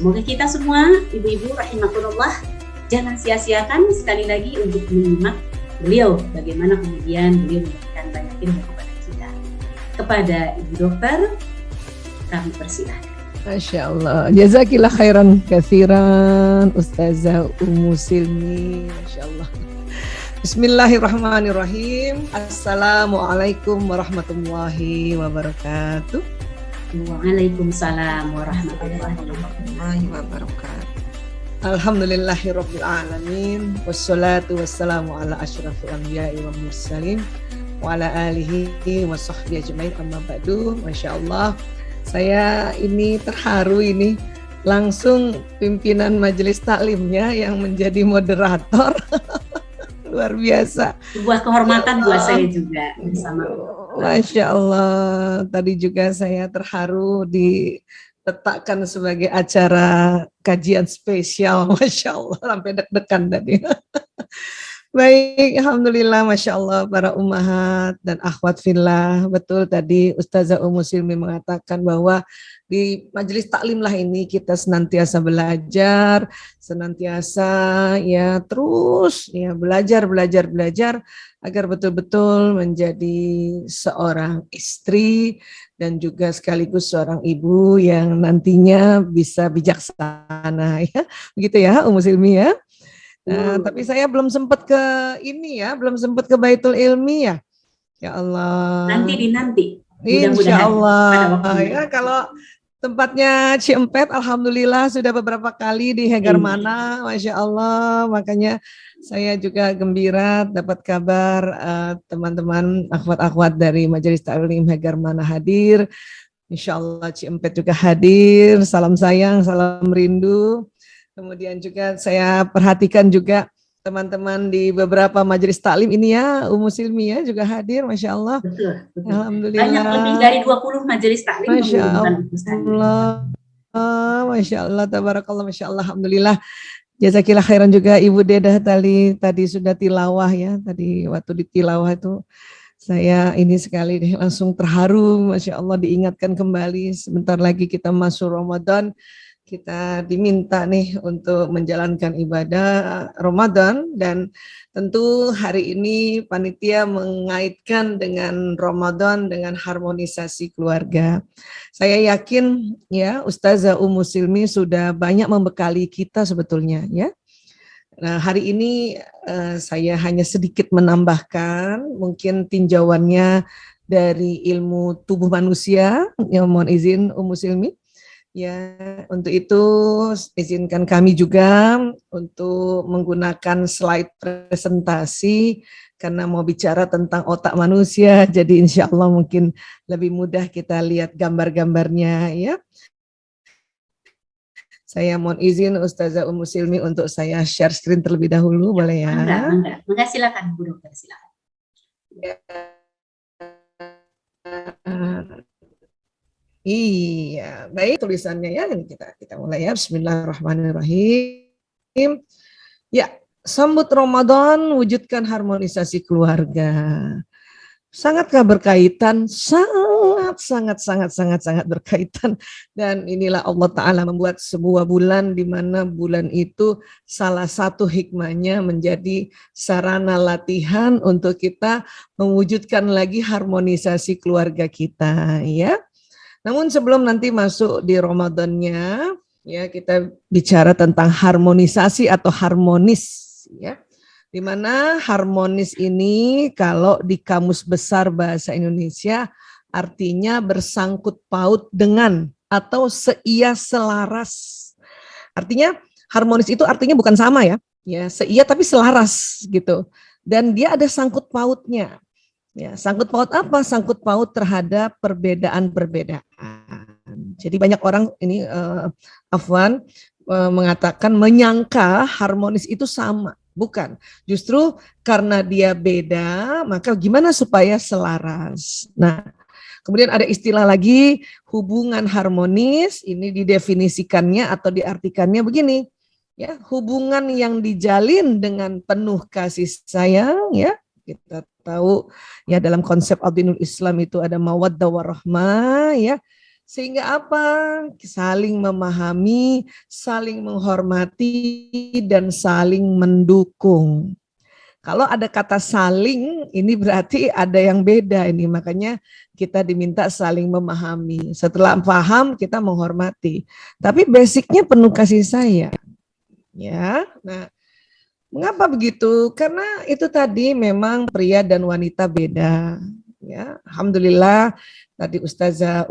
Semoga kita semua, ibu-ibu rahimakumullah, jangan sia-siakan sekali lagi untuk menyimak beliau, bagaimana kemudian beliau memberikan banyak ilmu kepada kita. Kepada Ibu Dokter, kami persilahkan. Masya Allah, jazakillah khairan katsiran Ustazah Ummu Silmi. Masya Allah. Bismillahirrahmanirrahim. Assalamualaikum warahmatullahi wabarakatuh. Waalaikumsalam warahmatullahi wabarakatuh. Alhamdulillahirabbil alamin, wassalatu wassalamu ala asyrafil anbiya'i wal mursalin wa ala alihi wa sahbihi ajmain, amma ba'du. Masya Allah, saya ini terharu ini langsung pimpinan majelis taklimnya yang menjadi moderator. Luar biasa. Sebuah kehormatan buat saya juga bersama. Masya Allah, tadi juga saya terharu diletakkan sebagai acara kajian spesial. Masya Allah, sampai deg-degan tadi. Baik, Alhamdulillah, Masya Allah, para ummahat dan akhwat fillah. Betul tadi Ustazah Ummu Silmi mengatakan bahwa di majelis taklim lah ini kita senantiasa belajar, senantiasa ya terus ya belajar agar betul-betul menjadi seorang istri dan juga sekaligus seorang ibu yang nantinya bisa bijaksana, ya begitu ya Ummu Silmi ya. Nah, tapi saya belum sempat ke ini ya, belum sempat ke Baitul Ilmi ya. Ya Allah. Nanti. Insya Allah. Ya, kalau tempatnya Ciempet, alhamdulillah sudah beberapa kali di Hegar Mana, Masya Allah. Makanya saya juga gembira dapat kabar teman-teman akhwat-akhwat dari Majelis Taklim Hegar Mana hadir. Insya Allah Ciempet juga hadir. Salam sayang, salam rindu. Kemudian juga saya perhatikan juga teman-teman di beberapa majelis taklim ini ya, Ummu Silmi ya juga hadir, Masya Allah. Betul. Alhamdulillah. Banyak lebih dari 20 majelis taklim. Masya Allah. Masya Allah, tabarakallah, Masya Allah, Alhamdulillah. Jazakillah khairan juga Ibu Dedah tadi sudah tilawah ya, tadi waktu di tilawah itu saya ini sekali deh langsung terharu, Masya Allah, diingatkan kembali sebentar lagi kita masuk Ramadan. Kita diminta nih untuk menjalankan ibadah Ramadan dan tentu hari ini panitia mengaitkan dengan Ramadan dengan harmonisasi keluarga. Saya yakin ya Ustazah Ummu Silmi sudah banyak membekali kita sebetulnya ya. Nah, hari ini saya hanya sedikit menambahkan mungkin tinjauannya dari ilmu tubuh manusia, yang mohon izin Ummu Silmi. Ya, untuk itu izinkan kami juga untuk menggunakan slide presentasi karena mau bicara tentang otak manusia, jadi insya Allah mungkin lebih mudah kita lihat gambar-gambarnya ya. Saya mohon izin Ustazah Ummu Silmi untuk saya share screen terlebih dahulu, boleh ya? Enggak, silakan Bu Dokter, silakan. Ya. Iya, baik tulisannya ya, ini kita mulai ya. Bismillahirrahmanirrahim. Ya, sambut Ramadan, wujudkan harmonisasi keluarga. Sangatkah berkaitan? Sangat berkaitan. Dan inilah Allah Ta'ala membuat sebuah bulan di mana bulan itu salah satu hikmahnya menjadi sarana latihan untuk kita mewujudkan lagi harmonisasi keluarga kita, ya. Namun sebelum nanti masuk di Ramadannya, ya kita bicara tentang harmonisasi atau harmonis, ya. Di mana harmonis ini kalau di Kamus Besar Bahasa Indonesia artinya bersangkut paut dengan atau seia selaras. Artinya harmonis itu artinya bukan sama ya, seia tapi selaras gitu. Dan dia ada sangkut pautnya. Ya, sangkut paut apa? Sangkut paut terhadap perbedaan-perbedaan. Jadi banyak orang ini mengatakan menyangka harmonis itu sama. Bukan. Justru karena dia beda, maka gimana supaya selaras? Nah, kemudian ada istilah lagi hubungan harmonis, ini didefinisikannya atau diartikannya begini. Ya, hubungan yang dijalin dengan penuh kasih sayang, ya. Kita tahu ya dalam konsep Ad-Dinul Islam itu ada mawaddah warahmah, ya. Sehingga apa? Saling memahami, saling menghormati, dan saling mendukung. Kalau ada kata saling, ini berarti ada yang beda ini. Makanya kita diminta saling memahami. Setelah paham, kita menghormati. Tapi basicnya penuh kasih sayang. Ya, nah, mengapa begitu? Karena itu tadi memang pria dan wanita beda. Ya, alhamdulillah tadi Ustazah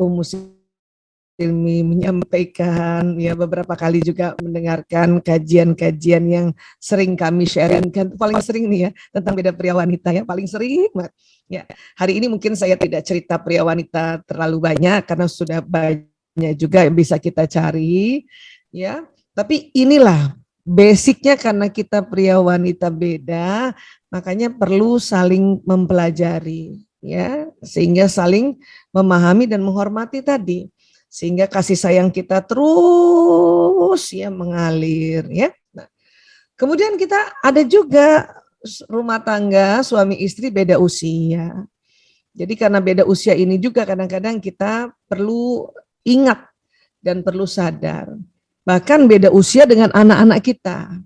Silmi menyampaikan, ya beberapa kali juga mendengarkan kajian-kajian yang sering kami sharingkan, paling sering nih ya tentang beda pria wanita ya, paling sering banget. Ya, hari ini mungkin saya tidak cerita pria wanita terlalu banyak karena sudah banyak juga yang bisa kita cari, ya. Tapi inilah basicnya, karena kita pria wanita beda, makanya perlu saling mempelajari, ya, sehingga saling memahami dan menghormati tadi. Sehingga kasih sayang kita terus ya mengalir ya. Nah, kemudian kita ada juga rumah tangga suami istri beda usia. Jadi karena beda usia ini juga kadang-kadang kita perlu ingat dan perlu sadar. Bahkan beda usia dengan anak-anak kita.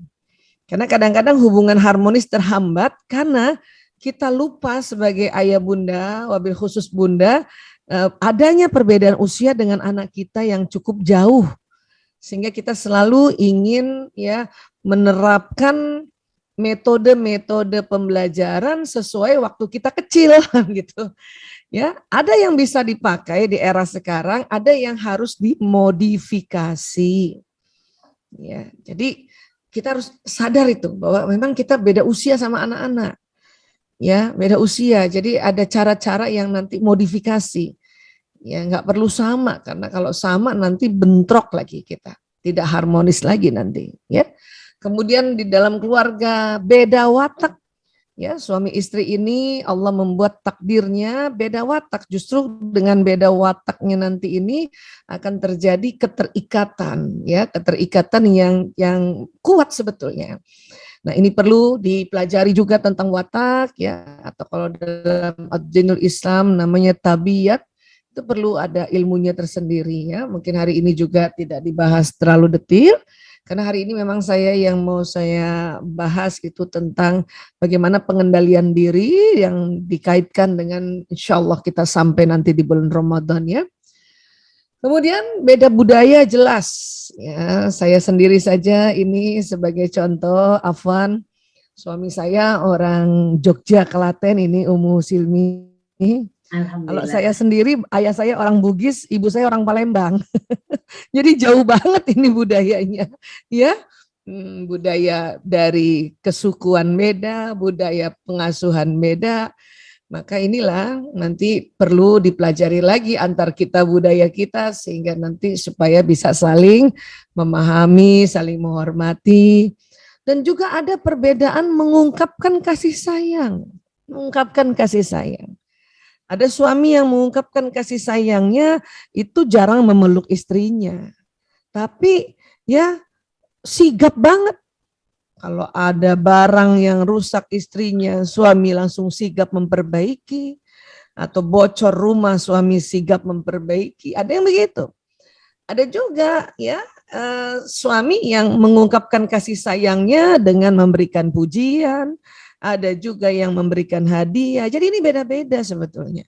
Karena kadang-kadang hubungan harmonis terhambat karena kita lupa sebagai ayah bunda, wabil khusus bunda, adanya perbedaan usia dengan anak kita yang cukup jauh, sehingga kita selalu ingin ya menerapkan metode-metode pembelajaran sesuai waktu kita kecil gitu. Ya, ada yang bisa dipakai di era sekarang, ada yang harus dimodifikasi. Ya, jadi kita harus sadar itu bahwa memang kita beda usia sama anak-anak. Ya, beda usia. Jadi ada cara-cara yang nanti modifikasi. Ya, nggak perlu sama, karena kalau sama nanti bentrok lagi kita. Tidak harmonis lagi nanti, ya. Kemudian di dalam keluarga beda watak. Ya, suami istri ini Allah membuat takdirnya beda watak. Justru dengan beda wataknya nanti ini akan terjadi keterikatan, ya, keterikatan yang kuat sebetulnya. Nah, ini perlu dipelajari juga tentang watak, ya, atau kalau dalam Ad-Dinul Islam namanya tabiat, itu perlu ada ilmunya tersendiri ya. Mungkin hari ini juga tidak dibahas terlalu detail, karena hari ini memang saya mau bahas itu tentang bagaimana pengendalian diri yang dikaitkan dengan insya Allah kita sampai nanti di bulan Ramadan ya. Kemudian beda budaya jelas, ya, saya sendiri saja ini sebagai contoh, Afwan, suami saya orang Jogja Klaten, ini Umu Silmi. Kalau saya sendiri, ayah saya orang Bugis, ibu saya orang Palembang. Jadi jauh banget ini budayanya, ya. Budaya dari kesukuan beda, budaya pengasuhan beda. Maka inilah nanti perlu dipelajari lagi antar kita budaya kita, sehingga nanti supaya bisa saling memahami, saling menghormati. Dan juga ada perbedaan mengungkapkan kasih sayang. Mengungkapkan kasih sayang. Ada suami yang mengungkapkan kasih sayangnya itu jarang memeluk istrinya. Tapi ya sigap banget. Kalau ada barang yang rusak istrinya, suami langsung sigap memperbaiki. Atau bocor rumah, suami sigap memperbaiki. Ada yang begitu. Ada juga ya suami yang mengungkapkan kasih sayangnya dengan memberikan pujian. Ada juga yang memberikan hadiah. Jadi ini beda-beda sebetulnya.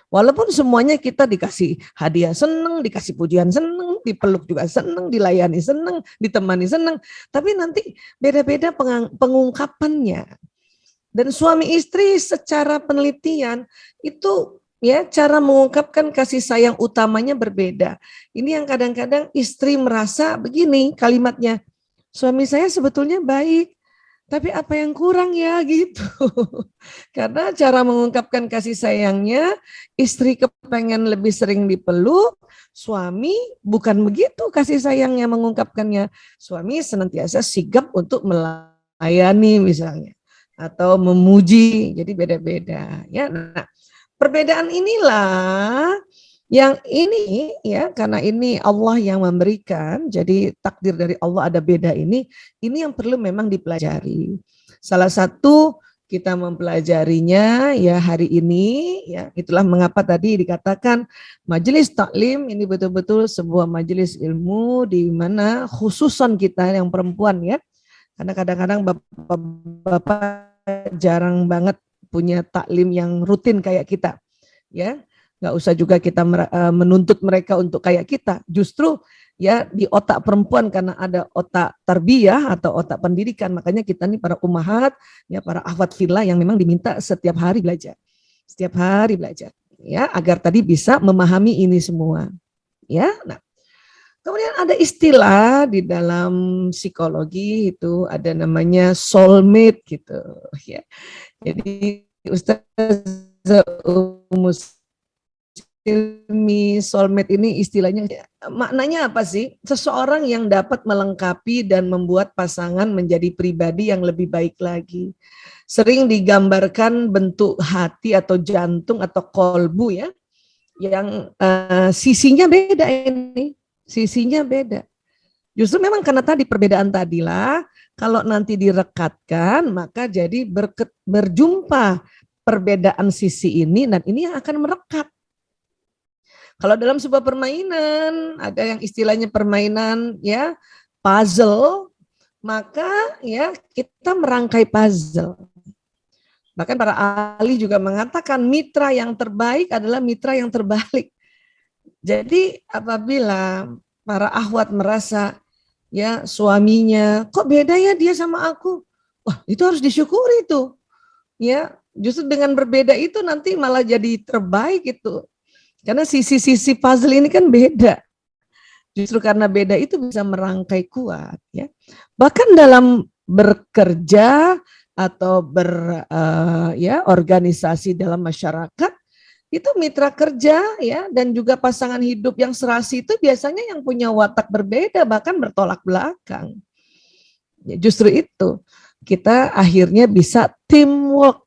Walaupun semuanya kita dikasih hadiah seneng, dikasih pujian seneng, dipeluk juga seneng, dilayani seneng, ditemani seneng. Tapi nanti beda-beda pengungkapannya. Dan suami istri secara penelitian itu ya cara mengungkapkan kasih sayang utamanya berbeda. Ini yang kadang-kadang istri merasa begini kalimatnya, suami saya sebetulnya baik, tapi apa yang kurang ya gitu. Karena cara mengungkapkan kasih sayangnya, istri kepengen lebih sering dipeluk, suami bukan begitu kasih sayangnya mengungkapkannya. Suami senantiasa sigap untuk melayani misalnya, atau memuji, jadi beda-beda. Ya, nah, perbedaan inilah yang ini ya, karena ini Allah yang memberikan, jadi takdir dari Allah ada beda ini yang perlu memang dipelajari. Salah satu kita mempelajarinya ya hari ini ya. Itulah mengapa tadi dikatakan majelis taklim ini betul-betul sebuah majelis ilmu di mana khususan kita yang perempuan ya. Karena kadang-kadang bapak-bapak jarang banget punya taklim yang rutin kayak kita ya. Nggak usah juga kita menuntut mereka untuk kayak kita. Justru ya di otak perempuan karena ada otak tarbiyah atau otak pendidikan, makanya kita nih para ummahat ya, para akhwat fillah yang memang diminta setiap hari belajar ya, agar tadi bisa memahami ini semua ya. Nah, kemudian ada istilah di dalam psikologi itu ada namanya soulmate gitu ya. Jadi Ustazah Ilmi soulmate ini istilahnya maknanya apa sih? Seseorang yang dapat melengkapi dan membuat pasangan menjadi pribadi yang lebih baik lagi. Sering digambarkan bentuk hati atau jantung atau kolbu ya, yang sisinya beda ini, sisinya beda. Justru memang karena tadi perbedaan tadilah, kalau nanti direkatkan maka jadi berjumpa perbedaan sisi ini dan ini yang akan merekat. Kalau dalam sebuah permainan, ada yang istilahnya permainan ya puzzle, maka ya kita merangkai puzzle. Bahkan para ahli juga mengatakan mitra yang terbaik adalah mitra yang terbalik. Jadi apabila para akhwat merasa ya suaminya kok beda ya dia sama aku, wah itu harus disyukuri tuh. Ya, justru dengan berbeda itu nanti malah jadi terbaik itu. Karena sisi-sisi puzzle ini kan beda. Justru karena beda itu bisa merangkai kuat ya. Bahkan dalam bekerja atau organisasi dalam masyarakat itu mitra kerja ya dan juga pasangan hidup yang serasi itu biasanya yang punya watak berbeda bahkan bertolak belakang. Ya, justru itu kita akhirnya bisa teamwork.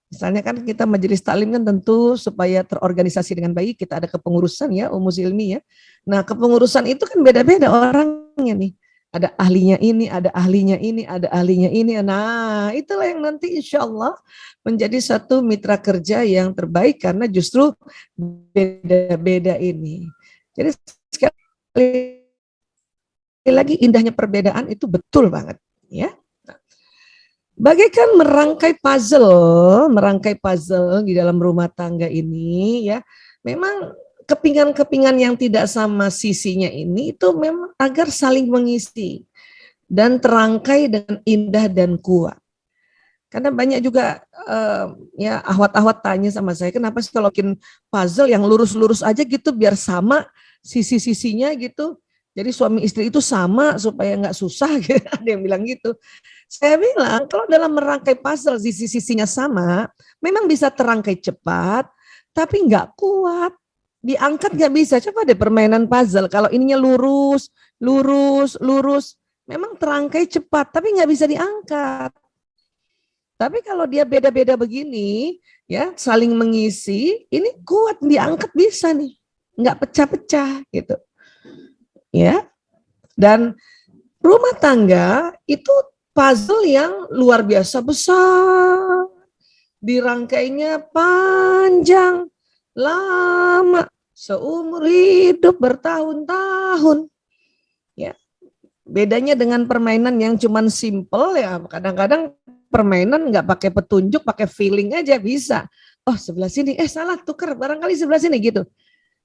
Misalnya kan kita majelis taklim kan tentu supaya terorganisasi dengan baik kita ada kepengurusan ya Ummus Ilmi ya. Nah kepengurusan itu kan beda-beda orangnya nih. Ada ahlinya ini, ada ahlinya ini, ada ahlinya ini. Nah itulah yang nanti insya Allah menjadi satu mitra kerja yang terbaik karena justru beda-beda ini. Jadi sekali lagi indahnya perbedaan itu betul banget ya. Bagaikan merangkai puzzle di dalam rumah tangga ini ya. Memang kepingan-kepingan yang tidak sama sisinya ini itu memang agar saling mengisi dan terangkai dengan indah dan kuat. Karena banyak juga ya ahwat-ahwat tanya sama saya, kenapa sih kalau bikin puzzle yang lurus-lurus aja gitu biar sama sisi-sisinya gitu. Jadi suami istri itu sama supaya nggak susah gitu. Ada yang bilang gitu. Saya bilang kalau dalam merangkai puzzle sisi-sisinya sama, memang bisa terangkai cepat, tapi nggak kuat. Diangkat nggak bisa. Coba deh permainan puzzle. Kalau ininya lurus, memang terangkai cepat, tapi nggak bisa diangkat. Tapi kalau dia beda-beda begini, ya saling mengisi, ini kuat diangkat bisa nih, nggak pecah-pecah gitu. Ya, dan rumah tangga itu puzzle yang luar biasa besar, dirangkainya panjang, lama, seumur hidup bertahun-tahun. Ya, bedanya dengan permainan yang cuman simple ya, kadang-kadang permainan nggak pakai petunjuk, pakai feeling aja bisa. Oh sebelah sini, salah tukar, barangkali sebelah sini gitu.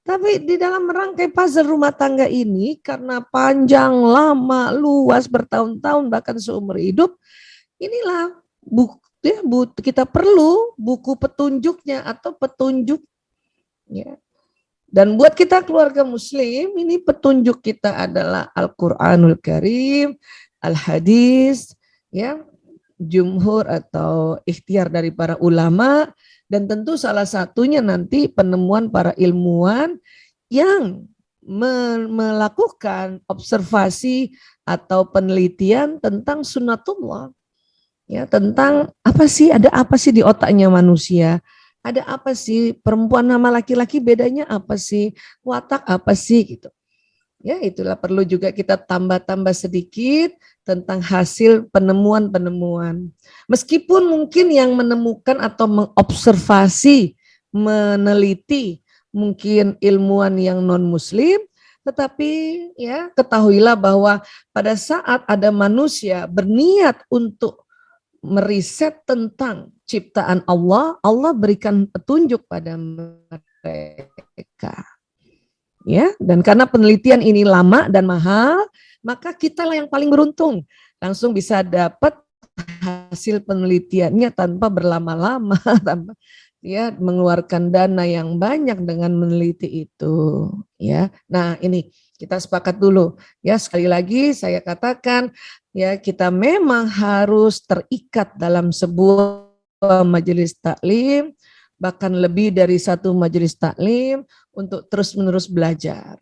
Tapi di dalam merangkai puzzle rumah tangga ini karena panjang, lama, luas, bertahun-tahun bahkan seumur hidup, inilah kita perlu buku petunjuknya atau petunjuk. Ya. Dan buat kita keluarga muslim, ini petunjuk kita adalah Al-Quranul Karim, Al-Hadis, ya, jumhur atau ikhtiar dari para ulama. Dan tentu salah satunya nanti penemuan para ilmuwan yang melakukan observasi atau penelitian tentang sunnatullah. Ya, tentang ada apa sih di otaknya manusia? Ada apa sih perempuan sama laki-laki bedanya apa sih? Watak apa sih gitu. Ya, itulah perlu juga kita tambah-tambah sedikit tentang hasil penemuan-penemuan. Meskipun mungkin yang menemukan atau mengobservasi, meneliti mungkin ilmuwan yang non-muslim, tetapi ya ketahuilah bahwa pada saat ada manusia berniat untuk meriset tentang ciptaan Allah, Allah berikan petunjuk pada mereka. Ya, dan karena penelitian ini lama dan mahal, maka kitalah yang paling beruntung, langsung bisa dapat hasil penelitiannya tanpa berlama-lama, tanpa ya mengeluarkan dana yang banyak dengan meneliti itu. Ya, nah ini kita sepakat dulu. Ya, sekali lagi saya katakan, ya kita memang harus terikat dalam sebuah majelis taklim, bahkan lebih dari satu majelis taklim untuk terus-menerus belajar.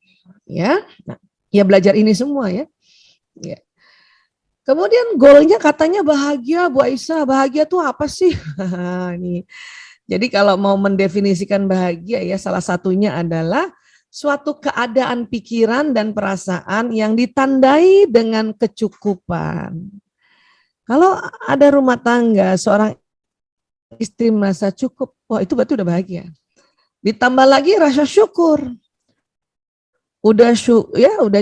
Ya, nah, ya belajar ini semua ya. Ya. Kemudian goalnya katanya bahagia, Bu Aisyah. Bahagia tuh apa sih? Ini. Jadi kalau mau mendefinisikan bahagia ya salah satunya adalah suatu keadaan pikiran dan perasaan yang ditandai dengan kecukupan. Kalau ada rumah tangga, seorang istri merasa cukup, wah itu berarti udah bahagia. Ditambah lagi rasa syukur. Udah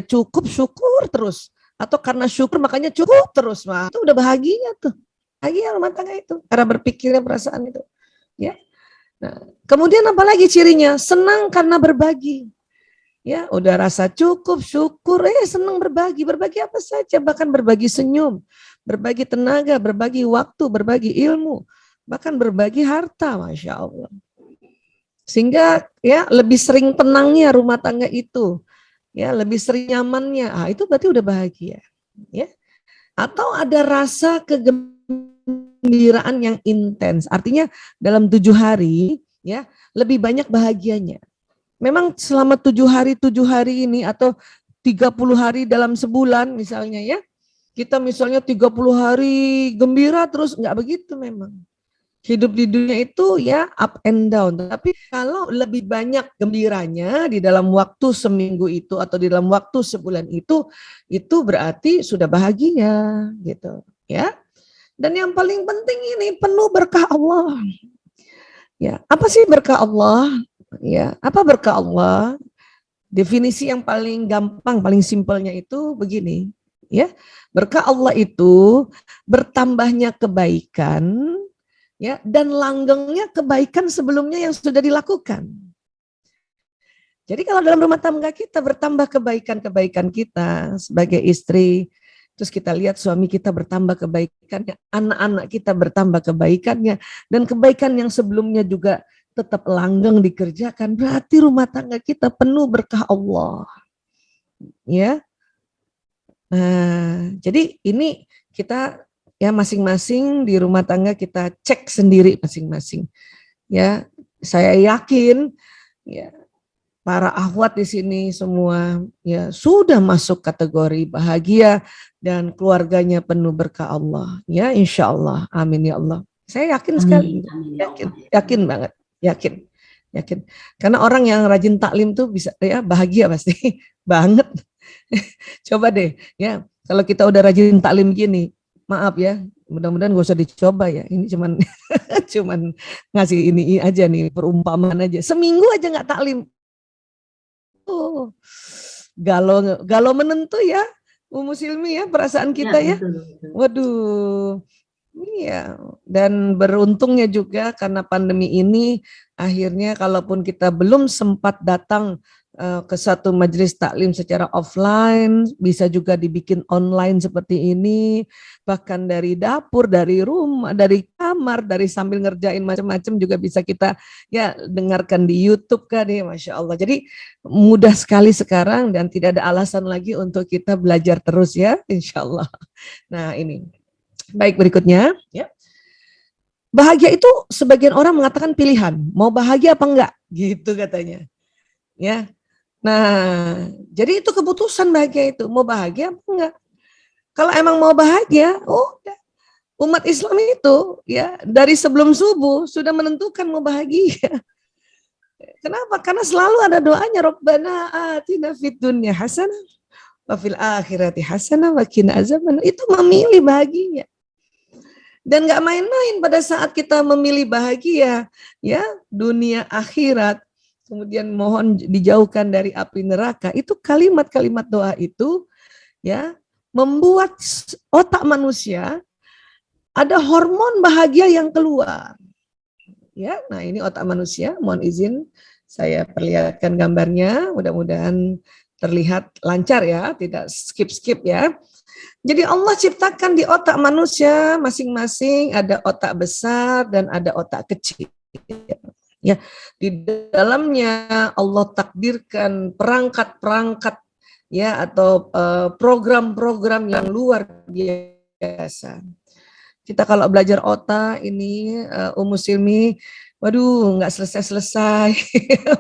cukup syukur terus. Atau karena syukur makanya cukup terus. Wah, itu udah bahagia tuh. Bahagia rumah tangga itu. Cara berpikirnya perasaan itu. Ya. Nah, kemudian apa lagi cirinya? Senang karena berbagi. Ya, udah rasa cukup, syukur, senang berbagi. Berbagi apa saja, bahkan berbagi senyum, berbagi tenaga, berbagi waktu, berbagi ilmu, bahkan berbagi harta, Masya Allah. Sehingga ya lebih sering tenangnya rumah tangga itu, ya lebih sering nyamannya, itu berarti udah bahagia, ya. Atau ada rasa kegembiraan yang intens, artinya dalam 7 hari, ya lebih banyak bahagianya. Memang selama 7 hari ini atau 30 hari dalam sebulan misalnya ya, kita misalnya 30 hari gembira terus, nggak begitu memang. Hidup di dunia itu ya up and down. Tapi kalau lebih banyak gembiranya di dalam waktu seminggu itu atau di dalam waktu sebulan itu berarti sudah bahagia gitu ya. Dan yang paling penting ini penuh berkah Allah. Ya, apa sih berkah Allah? Ya, apa berkah Allah? Definisi yang paling gampang, paling simpelnya itu begini, ya. Berkah Allah itu bertambahnya kebaikan, ya, dan langgengnya kebaikan sebelumnya yang sudah dilakukan. Jadi kalau dalam rumah tangga kita bertambah kebaikan-kebaikan kita sebagai istri, terus kita lihat suami kita bertambah kebaikannya, anak-anak kita bertambah kebaikannya, dan kebaikan yang sebelumnya juga tetap langgeng dikerjakan, berarti rumah tangga kita penuh berkah Allah. Ya. Nah, jadi ini kita ya masing-masing di rumah tangga kita cek sendiri masing-masing. Ya, saya yakin ya para akhwat di sini semua ya sudah masuk kategori bahagia dan keluarganya penuh berkah Allah. Ya, insya Allah. Amin ya Allah. Saya yakin sekali. Yakin banget. Yakin. Karena orang yang rajin taklim tuh bisa ya bahagia pasti banget. Coba deh ya, kalau kita udah rajin taklim gini, maaf ya, mudah-mudahan gak usah dicoba ya. Ini cuman ngasih ini aja nih, perumpamaan aja. Seminggu aja nggak taklim. Oh, galau menentu ya, Silmi ya, perasaan kita ya. Waduh. Iya, dan beruntungnya juga karena pandemi ini akhirnya kalaupun kita belum sempat datang ke satu majelis taklim secara offline, bisa juga dibikin online seperti ini, bahkan dari dapur, dari rumah, dari kamar, dari sambil ngerjain macam-macam juga bisa kita ya dengarkan di YouTube kan ya, Masya Allah. Jadi mudah sekali sekarang dan tidak ada alasan lagi untuk kita belajar terus ya, insya Allah. Nah ini. Baik, berikutnya ya. Bahagia itu sebagian orang mengatakan pilihan, mau bahagia apa enggak gitu katanya. Ya. Nah, jadi itu keputusan bahagia itu, mau bahagia apa enggak. Kalau emang mau bahagia, umat Islam itu ya dari sebelum subuh sudah menentukan mau bahagia. Kenapa? Karena selalu ada doanya, Rabbana atina fid dunya hasanah wa fil akhirati hasanah wa qina azabannar. Itu memilih bahagia. Dan nggak main-main pada saat kita memilih bahagia, ya, dunia akhirat, kemudian mohon dijauhkan dari api neraka. Itu kalimat-kalimat doa itu, ya, membuat otak manusia ada hormon bahagia yang keluar. Ya, nah ini otak manusia. Mohon izin saya perlihatkan gambarnya. Mudah-mudahan terlihat lancar ya, tidak skip-skip ya. Jadi Allah ciptakan di otak manusia masing-masing ada otak besar dan ada otak kecil. Ya, di dalamnya Allah takdirkan perangkat-perangkat ya atau program-program yang luar biasa. Kita kalau belajar otak ini Ummu Silmi, waduh nggak selesai-selesai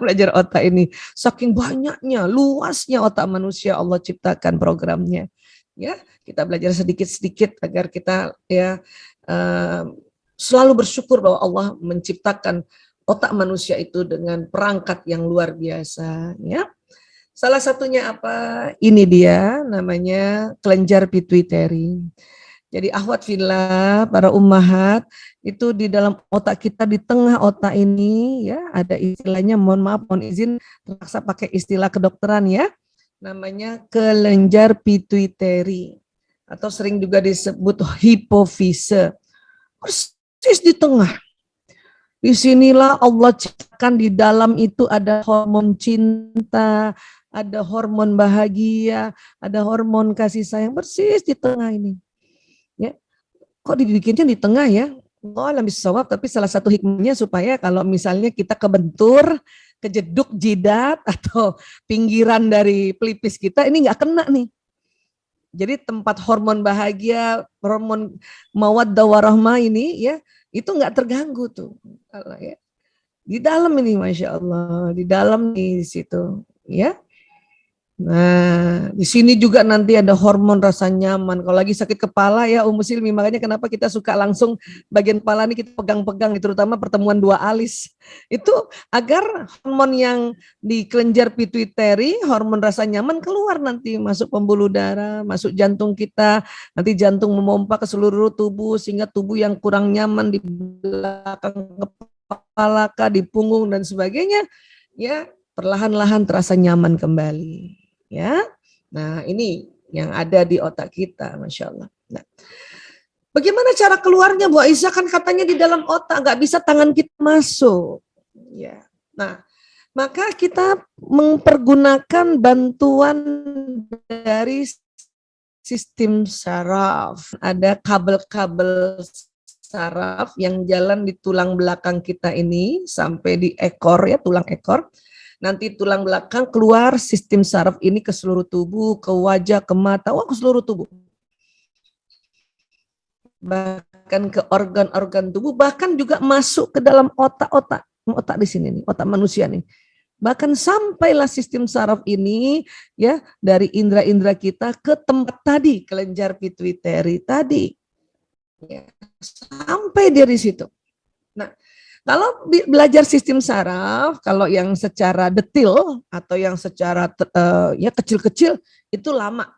belajar otak ini. Saking banyaknya, luasnya otak manusia Allah ciptakan programnya. Ya, kita belajar sedikit-sedikit agar kita ya selalu bersyukur bahwa Allah menciptakan otak manusia itu dengan perangkat yang luar biasa. Ya, salah satunya apa? Ini dia namanya kelenjar pituitari. Jadi akhwat fillah, para ummahat, itu di dalam otak kita, di tengah otak ini ya ada istilahnya, mohon maaf, mohon izin terpaksa pakai istilah kedokteran ya, namanya kelenjar pituitari atau sering juga disebut hipofise. Persis di tengah. Disinilah Allah ciptakan, di dalam itu ada hormon cinta, ada hormon bahagia, ada hormon kasih sayang, persis di tengah ini. Ya, kok dibikinnya di tengah ya? Allah lebih sawab, tapi salah satu hikmahnya supaya kalau misalnya kita kebentur, kejeduk jidat atau pinggiran dari pelipis kita ini nggak kena nih. Jadi tempat hormon bahagia, hormon mawaddah warahmah ini ya itu nggak terganggu tuh. Ya. Di dalam ini masya Allah, di dalam di situ ya. Nah, di sini juga nanti ada hormon rasa nyaman. Kalau lagi sakit kepala ya Ummu Silmi, makanya kenapa kita suka langsung bagian kepala ini kita pegang-pegang, terutama pertemuan dua alis. Itu agar hormon yang di kelenjar pituitari, hormon rasa nyaman keluar nanti masuk pembuluh darah, masuk jantung kita, nanti jantung memompa ke seluruh tubuh sehingga tubuh yang kurang nyaman di belakang kepala, di punggung dan sebagainya, ya perlahan-lahan terasa nyaman kembali. Ya, nah ini yang ada di otak kita, masya Allah. Nah, bagaimana cara keluarnya, Bu Aisyah? Kan katanya di dalam otak, nggak bisa tangan kita masuk. Ya, nah maka kita mempergunakan bantuan dari sistem saraf. Ada kabel-kabel saraf yang jalan di tulang belakang kita ini sampai di ekor ya, tulang ekor. Nanti tulang belakang keluar sistem saraf ini ke seluruh tubuh, ke wajah, ke mata, ke seluruh tubuh. Bahkan ke organ-organ tubuh, bahkan juga masuk ke dalam otak-otak. Otak di sini nih, otak manusia nih. Bahkan sampailah sistem saraf ini ya dari indera-indera kita ke tempat tadi, kelenjar pituitari tadi. Ya, sampai dari situ. Nah, kalau belajar sistem saraf, kalau yang secara detil atau yang secara ya kecil-kecil itu lama.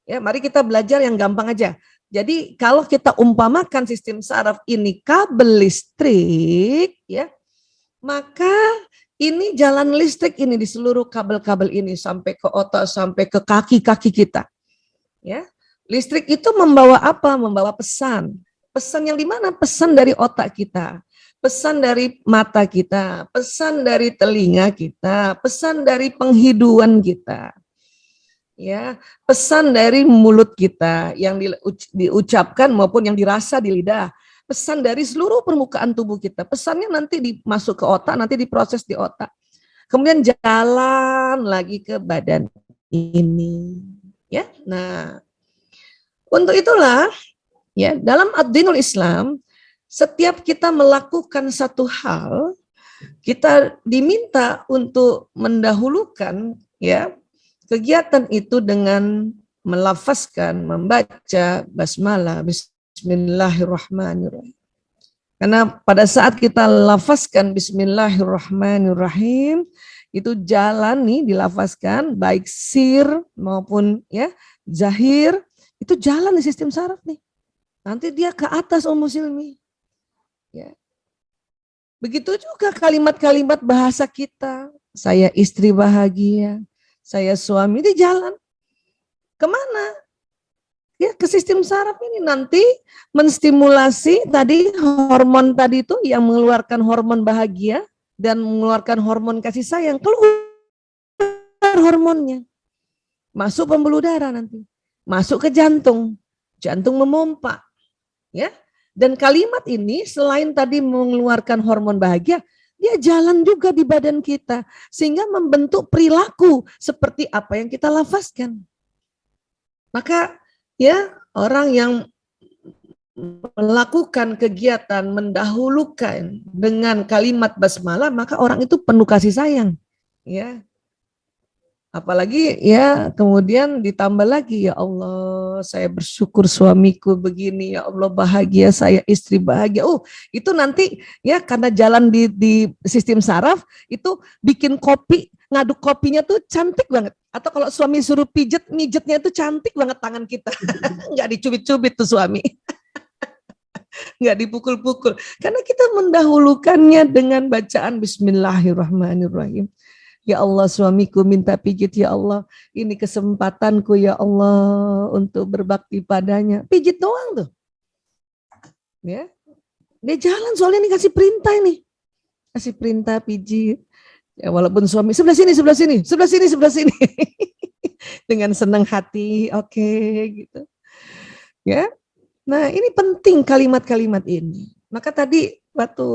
Ya, mari kita belajar yang gampang aja. Jadi kalau kita umpamakan sistem saraf ini kabel listrik, ya, maka ini jalan listrik ini di seluruh kabel-kabel ini sampai ke otak, sampai ke kaki-kaki kita. Ya, listrik itu membawa apa? Membawa pesan. Pesan yang di mana? Pesan dari otak kita. Pesan dari mata kita, pesan dari telinga kita, pesan dari penghidungan kita, ya, pesan dari mulut kita yang diucapkan maupun yang dirasa di lidah, pesan dari seluruh permukaan tubuh kita. Pesannya nanti masuk ke otak, nanti diproses di otak, kemudian jalan lagi ke badan ini, ya. Nah, untuk itulah, ya, dalam ad-dinul Islam. Setiap kita melakukan satu hal, kita diminta untuk mendahulukan ya kegiatan itu dengan melafazkan, membaca basmalah, bismillahirrahmanirrahim. Karena pada saat kita lafazkan Bismillahirrahmanirrahim, itu jalan nih dilafazkan baik sir maupun ya zahir, itu jalan di sistem saraf nih. Nanti dia ke atas Silmi. Ya. Begitu juga kalimat-kalimat bahasa kita. Saya istri bahagia, saya suami, ini jalan. Kemana? Ya, ke sistem saraf ini nanti menstimulasi tadi hormon tadi itu yang mengeluarkan hormon bahagia dan mengeluarkan hormon kasih sayang, keluar hormonnya. Masuk pembuluh darah nanti. Masuk ke jantung. Jantung memompa. Ya. Dan kalimat ini selain tadi mengeluarkan hormon bahagia, dia jalan juga di badan kita sehingga membentuk perilaku seperti apa yang kita lafazkan. Maka ya, orang yang melakukan kegiatan mendahulukan dengan kalimat basmalah, maka orang itu penuh kasih sayang. Ya. Apalagi ya kemudian ditambah lagi, ya Allah saya bersyukur suamiku begini, ya Allah bahagia saya istri bahagia. Oh itu nanti ya karena jalan di sistem saraf itu bikin kopi, ngaduk kopinya tuh cantik banget. Atau kalau suami suruh mijetnya tuh cantik banget tangan kita. Nggak dicubit-cubit tuh suami. Nggak dipukul-pukul. Karena kita mendahulukannya dengan bacaan Bismillahirrahmanirrahim. Ya Allah suamiku minta pijit, ya Allah ini kesempatanku ya Allah untuk berbakti padanya. Pijit doang tuh. Ya. Dia jalan soalnya ini kasih perintah ini. Kasih perintah pijit. Ya walaupun suami sebelah sini. Dengan senang hati, oke, gitu. Ya. Nah, ini penting kalimat-kalimat ini. Maka tadi waktu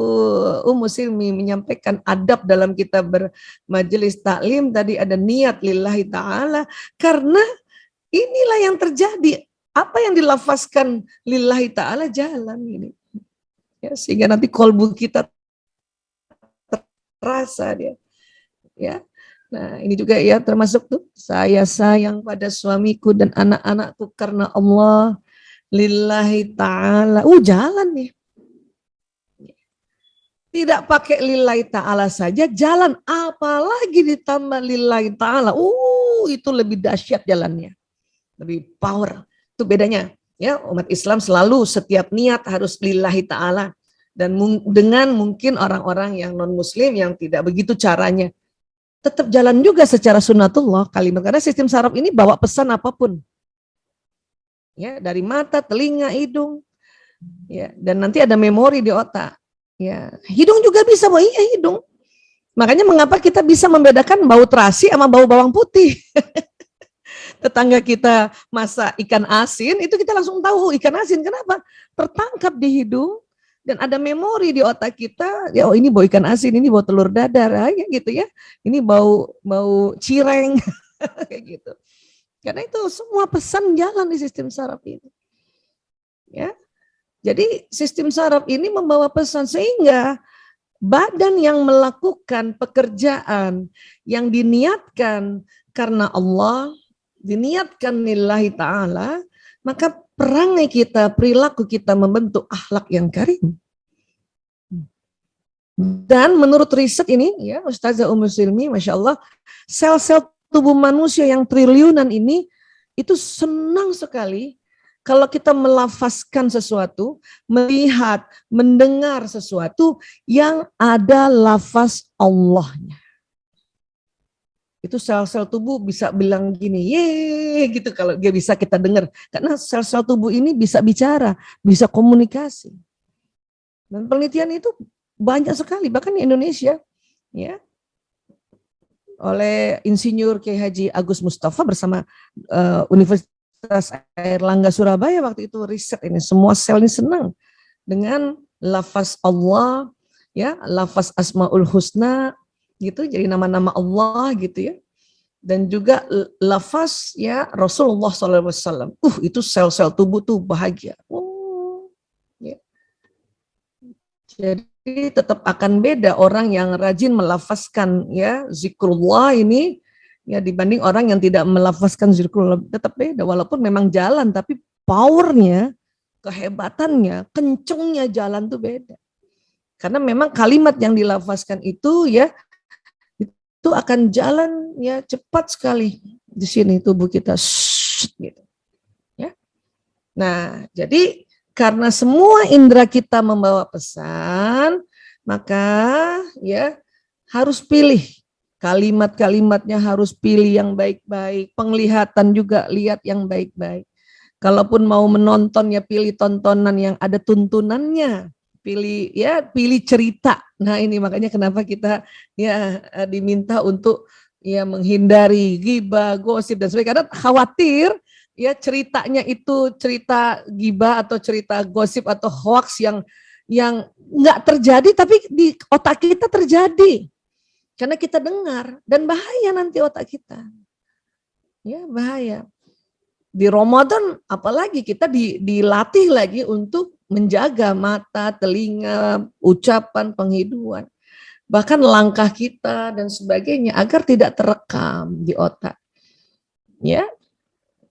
Silmi menyampaikan adab dalam kita bermajelis taklim, tadi ada niat lillahi ta'ala, karena inilah yang terjadi. Apa yang dilafazkan lillahi ta'ala jalan ini. Ya, sehingga nanti kolbu kita terasa dia. Ya. Nah, ini juga ya termasuk tuh, saya sayang pada suamiku dan anak-anakku karena Allah lillahi ta'ala. Jalan nih. Tidak pakai lillahi ta'ala saja, jalan apalagi ditambah lillahi ta'ala. Itu lebih dahsyat jalannya. Lebih power. Itu bedanya. Ya, umat Islam selalu setiap niat harus lillahi ta'ala. Dan dengan mungkin orang-orang yang non-muslim yang tidak begitu caranya. Tetap jalan juga secara sunnatullah kalimat. Karena sistem saraf ini bawa pesan apapun. Ya, dari mata, telinga, hidung. Ya, dan nanti ada memori di otak. Ya, hidung juga bisa, iya hidung. Makanya mengapa kita bisa membedakan bau terasi sama bau bawang putih. Tetangga kita masak ikan asin, itu kita langsung tahu ikan asin. Kenapa? Tertangkap di hidung dan ada memori di otak kita. Ya, ini bau ikan asin, ini bau telur dadar, ya gitu ya. Ini bau cireng, kayak gitu. Karena itu semua pesan jalan di sistem saraf ini. Ya. Jadi sistem saraf ini membawa pesan sehingga badan yang melakukan pekerjaan yang diniatkan karena Allah, diniatkan lillahi ta'ala, maka perangai kita, perilaku kita membentuk akhlak yang karim. Dan menurut riset ini, ya Ustazah Silmi, Masya Allah, sel-sel tubuh manusia yang triliunan ini, itu senang sekali kalau kita melafazkan sesuatu, melihat, mendengar sesuatu yang ada lafaz Allahnya. Itu sel-sel tubuh bisa bilang gini, ye gitu kalau dia bisa kita dengar. Karena sel-sel tubuh ini bisa bicara, bisa komunikasi. Dan penelitian itu banyak sekali, bahkan di Indonesia, ya, oleh Insinyur Kiai Haji Agus Mustafa bersama Universitas Airlangga Surabaya waktu itu riset ini, semua sel ini senang dengan lafaz Allah, ya, lafaz Asmaul Husna, gitu, jadi nama-nama Allah gitu ya, dan juga lafaz ya Rasulullah SAW. Itu sel-sel tubuh tuh bahagia. Ya. Jadi tetap akan beda orang yang rajin melafazkan ya zikrullah ini. Ya, dibanding orang yang tidak melafazkan zikrullah, tetap beda. Walaupun memang jalan, tapi powernya, kehebatannya, kencengnya jalan tuh beda. Karena memang kalimat yang dilafazkan itu ya, itu akan jalan ya cepat sekali di sini tubuh kita gitu. Ya. Nah, jadi karena semua indera kita membawa pesan, maka ya harus pilih kalimat-kalimatnya, harus pilih yang baik-baik, penglihatan juga lihat yang baik-baik. Kalaupun mau menonton ya pilih tontonan yang ada tuntunannya. Pilih cerita. Nah, ini makanya kenapa kita ya diminta untuk ya menghindari ghibah, gosip dan sebagainya, karena khawatir ya ceritanya itu cerita ghibah atau cerita gosip atau hoax yang nggak terjadi tapi di otak kita terjadi. Karena kita dengar dan bahaya nanti otak kita. Ya, bahaya. Di Ramadan apalagi kita dilatih lagi untuk menjaga mata, telinga, ucapan, penghidupan, bahkan langkah kita dan sebagainya agar tidak terekam di otak. Ya.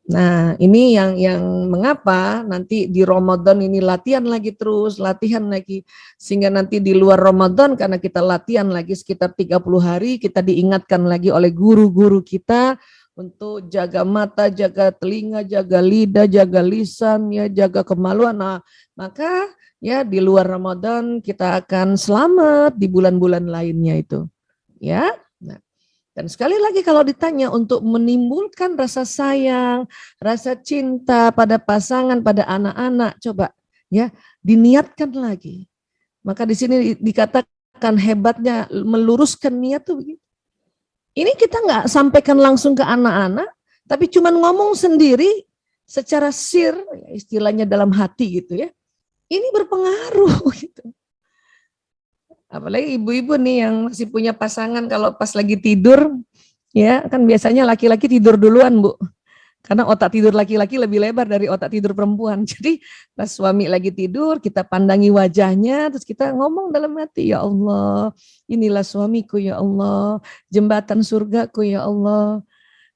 Nah, ini yang mengapa nanti di Ramadan ini latihan lagi terus, latihan lagi, sehingga nanti di luar Ramadan karena kita latihan lagi sekitar 30 hari, kita diingatkan lagi oleh guru-guru kita untuk jaga mata, jaga telinga, jaga lidah, jaga lisan, ya, jaga kemaluan. Nah, maka ya di luar Ramadan kita akan selamat di bulan-bulan lainnya itu. Ya. Nah, dan sekali lagi kalau ditanya untuk menimbulkan rasa sayang, rasa cinta pada pasangan, pada anak-anak, coba ya diniatkan lagi. Maka di sini dikatakan hebatnya meluruskan niat tuh begitu. Ini kita nggak sampaikan langsung ke anak-anak, tapi cuman ngomong sendiri secara sir, istilahnya dalam hati gitu ya. Ini berpengaruh gitu. Apalagi ibu-ibu nih yang masih punya pasangan, kalau pas lagi tidur, ya kan biasanya laki-laki tidur duluan, Bu. Karena otak tidur laki-laki lebih lebar dari otak tidur perempuan. Jadi pas suami lagi tidur, kita pandangi wajahnya, terus kita ngomong dalam hati, ya Allah, inilah suamiku ya Allah, jembatan surgaku ya Allah.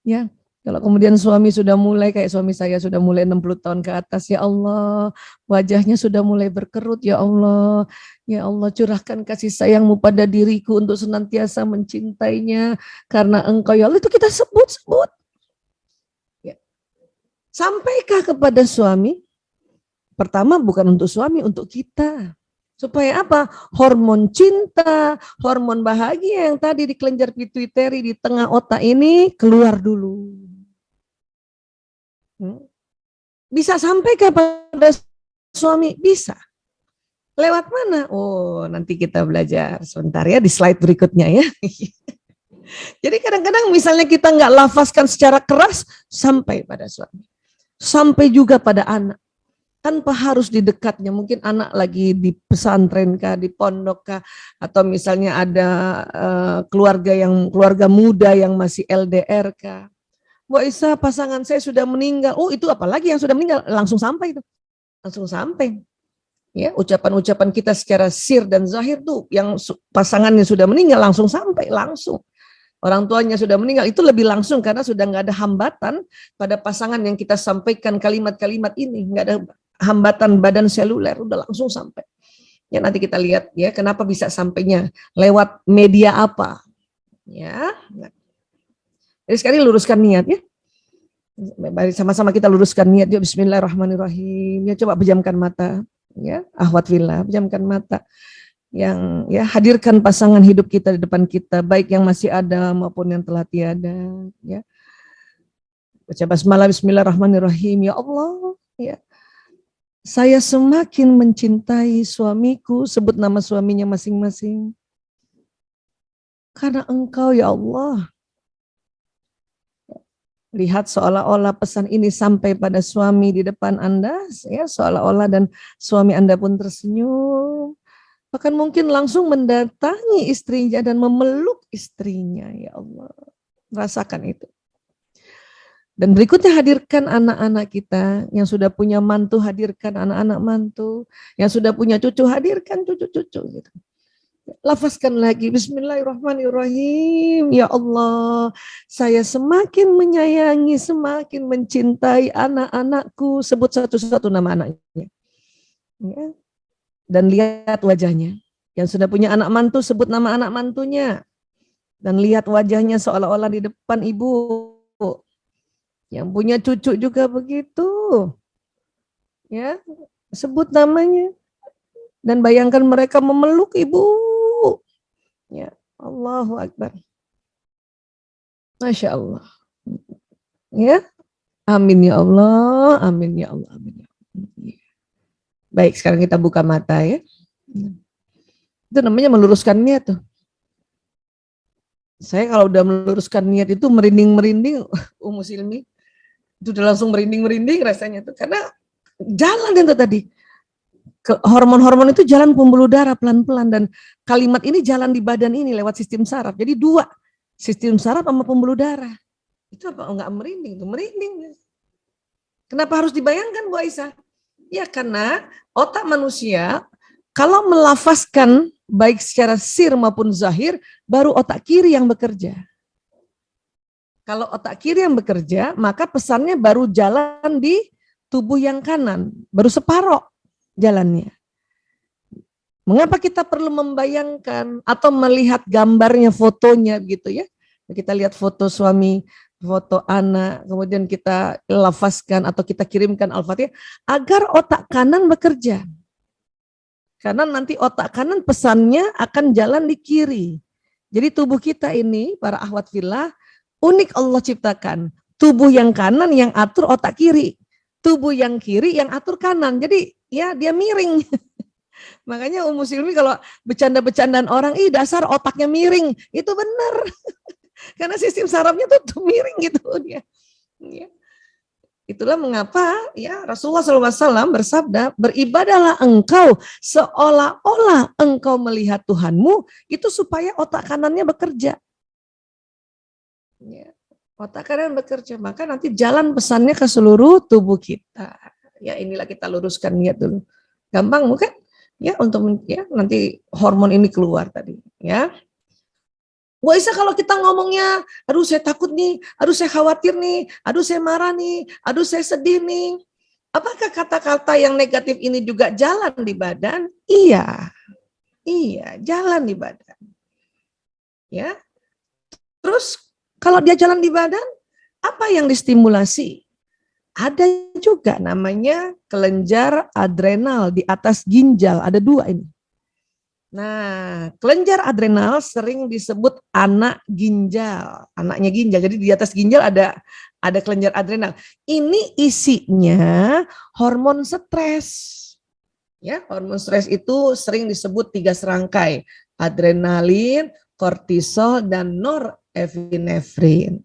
Ya, kalau kemudian suami sudah mulai, kayak suami saya sudah mulai 60 tahun ke atas, ya Allah, wajahnya sudah mulai berkerut, ya Allah curahkan kasih sayangmu pada diriku untuk senantiasa mencintainya, karena engkau ya Allah, itu kita sebut-sebut. Sampaikah kepada suami? Pertama bukan untuk suami, untuk kita. Supaya apa? Hormon cinta, hormon bahagia yang tadi di kelenjar pituitari di tengah otak ini keluar dulu. Bisa sampai kepada suami? Bisa. Lewat mana? Oh, nanti kita belajar sebentar ya di slide berikutnya ya. Jadi kadang-kadang misalnya kita nggak lafazkan secara keras sampai pada suami. Sampai juga pada anak, tanpa harus di dekatnya. Mungkin anak lagi di pesantren kah, di pondok kah, atau misalnya ada keluarga muda yang masih LDR kah. Wah Isa, pasangan saya sudah meninggal. Oh itu apalagi yang sudah meninggal, langsung sampai itu, langsung sampai. Ya, ucapan-ucapan kita secara sir dan zahir tuh, yang pasangannya sudah meninggal langsung sampai, langsung. Orang tuanya sudah meninggal, itu lebih langsung karena sudah nggak ada hambatan pada pasangan yang kita sampaikan kalimat-kalimat ini, nggak ada hambatan badan seluler, udah langsung sampai. Ya nanti kita lihat ya kenapa bisa sampainya lewat media apa. Ya. Jadi sekali luruskan niat ya. Mari sama-sama kita luruskan niat ya. Bismillahirrahmanirrahim. Ya coba pejamkan mata. Ya, akhwat fillah, pejamkan mata. Yang ya hadirkan pasangan hidup kita di depan kita, baik yang masih ada maupun yang telah tiada, ya. Baca basmalah, bismillahirrahmanirrahim. Ya Allah, ya. Saya semakin mencintai suamiku, sebut nama suaminya masing-masing. Karena Engkau ya Allah. Lihat seolah-olah pesan ini sampai pada suami di depan Anda, ya, seolah-olah dan suami Anda pun tersenyum. Bahkan mungkin langsung mendatangi istrinya dan memeluk istrinya, ya Allah. Rasakan itu. Dan berikutnya hadirkan anak-anak kita, yang sudah punya mantu hadirkan anak-anak mantu, yang sudah punya cucu hadirkan cucu-cucu gitu. Lafazkan lagi, bismillahirrahmanirrahim, ya Allah, saya semakin menyayangi, semakin mencintai anak-anakku, sebut satu-satu nama anaknya. Ya. Dan lihat wajahnya. Yang sudah punya anak mantu, sebut nama anak mantunya. Dan lihat wajahnya seolah-olah di depan ibu. Yang punya cucu juga begitu. Ya, sebut namanya. Dan bayangkan mereka memeluk ibu. Ya, Allahu Akbar. Masya Allah. Ya, amin ya Allah, amin ya Allah, amin ya Allah. Baik, sekarang kita buka mata ya. Itu namanya meluruskan niat tuh. Saya kalau udah meluruskan niat itu merinding-merinding, Silmi, itu udah langsung merinding-merinding rasanya tuh. Karena jalan itu tadi. Hormon-hormon itu jalan pembuluh darah pelan-pelan, dan kalimat ini jalan di badan ini lewat sistem saraf. Jadi dua, sistem saraf sama pembuluh darah. Itu apa enggak merinding? Itu merinding. Kenapa harus dibayangkan Bu Aisyah? Ya karena otak manusia kalau melafazkan baik secara sir maupun zahir, baru otak kiri yang bekerja. Kalau otak kiri yang bekerja, maka pesannya baru jalan di tubuh yang kanan, baru separoh jalannya. Mengapa kita perlu membayangkan atau melihat gambarnya, fotonya gitu ya? Kita lihat foto suami, foto anak, kemudian kita lafazkan atau kita kirimkan Al-Fatihah agar otak kanan bekerja. Karena nanti otak kanan pesannya akan jalan di kiri. Jadi tubuh kita ini, para akhwat fillah, unik Allah ciptakan. Tubuh yang kanan yang atur otak kiri. Tubuh yang kiri yang atur kanan. Jadi ya dia miring. Makanya Silmi kalau bercanda-bercandaan orang, dasar otaknya miring. Itu benar. Karena sistem sarafnya tuh miring gitu dia. Ya. Itulah mengapa ya Rasulullah SAW bersabda, beribadahlah engkau seolah-olah engkau melihat Tuhanmu, itu supaya otak kanannya bekerja. Ya, otak kanan bekerja, maka nanti jalan pesannya ke seluruh tubuh kita. Ya inilah kita luruskan niat dulu. Gampang bukan? Ya untuk ya nanti hormon ini keluar tadi. Ya. Bu Aisyah kalau kita ngomongnya, aduh saya takut nih, aduh saya khawatir nih, aduh saya marah nih, aduh saya sedih nih. Apakah kata-kata yang negatif ini juga jalan di badan? Iya, jalan di badan. Ya, terus kalau dia jalan di badan, apa yang distimulasi? Ada juga namanya kelenjar adrenal di atas ginjal, ada dua ini. Nah, kelenjar adrenal sering disebut anak ginjal, anaknya ginjal. Jadi di atas ginjal ada kelenjar adrenal. Ini isinya hormon stres. Ya, hormon stres itu sering disebut 3 serangkai, adrenalin, kortisol, dan norepinefrin.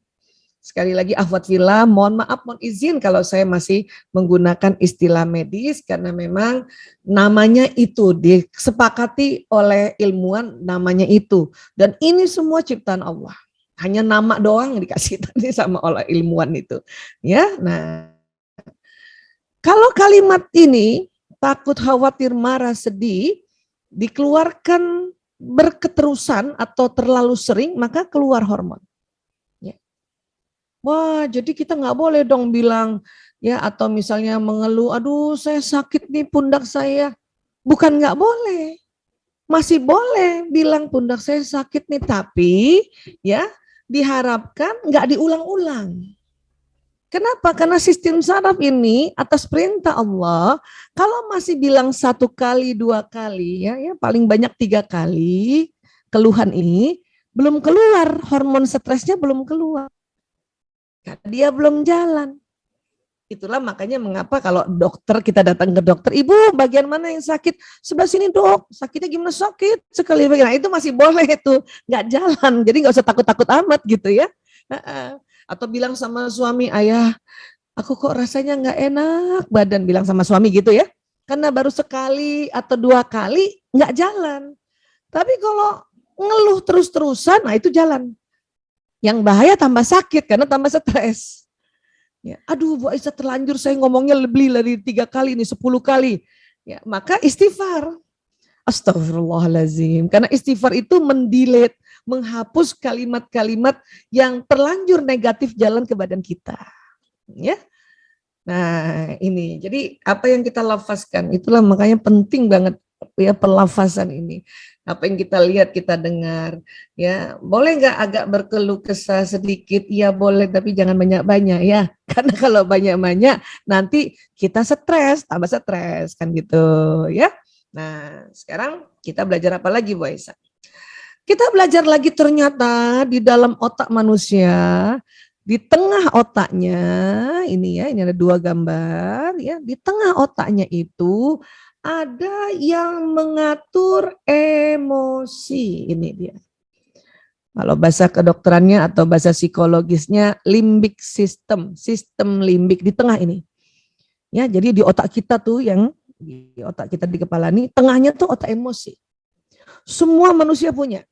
Sekali lagi akhwat fillah, mohon maaf, mohon izin kalau saya masih menggunakan istilah medis karena memang namanya itu disepakati oleh ilmuwan, namanya itu. Dan ini semua ciptaan Allah. Hanya nama doang dikasih tadi sama oleh ilmuwan itu. Ya, nah. Kalau kalimat ini takut, khawatir, marah, sedih dikeluarkan berketerusan atau terlalu sering, maka keluar hormon. Wah, jadi kita nggak boleh dong bilang ya, atau misalnya mengeluh, aduh saya sakit nih pundak saya. Bukan nggak boleh, masih boleh bilang pundak saya sakit nih, tapi ya diharapkan nggak diulang-ulang. Kenapa? Karena sistem saraf ini atas perintah Allah, kalau masih bilang 1 kali, 2 kali, ya paling banyak 3 kali keluhan ini belum keluar, hormon stresnya belum keluar. Dia belum jalan. Itulah makanya mengapa kalau dokter, kita datang ke dokter, ibu bagian mana yang sakit? Sebelah sini dok, sakitnya gimana? Sakit sekali. Nah, itu masih boleh itu, nggak jalan. Jadi nggak usah takut-takut amat gitu ya. Atau bilang sama suami, ayah aku kok rasanya nggak enak badan, bilang sama suami gitu ya. Karena baru sekali atau 2 kali nggak jalan. Tapi kalau ngeluh terus-terusan, nah itu jalan. Yang bahaya tambah sakit karena tambah stres. Ya, aduh Bu Aisyah terlanjur saya ngomongnya lebih dari 3 kali ini, 10 kali. Ya, maka istighfar. Astagfirullahaladzim. Karena istighfar itu mendelete, menghapus kalimat-kalimat yang terlanjur negatif jalan ke badan kita. Ya. Nah, ini. Jadi apa yang kita lafazkan itulah makanya penting banget ya pelafasan ini. Apa yang kita lihat, kita dengar, ya boleh nggak agak berkeluh kesah sedikit? Ya boleh, tapi jangan banyak-banyak ya. Karena kalau banyak-banyak nanti kita stres, tambah stres kan gitu ya. Nah sekarang kita belajar apa lagi Bu Aisyah? Kita belajar lagi ternyata di dalam otak manusia, di tengah otaknya ini ya, ini ada 2 gambar ya, di tengah otaknya itu ada yang mengatur emosi, ini dia. Kalau bahasa kedokterannya atau bahasa psikologisnya limbic system, sistem limbik di tengah ini. Ya, jadi di otak kita tuh yang di otak kita di kepala ini, tengahnya tuh otak emosi. Semua manusia punya.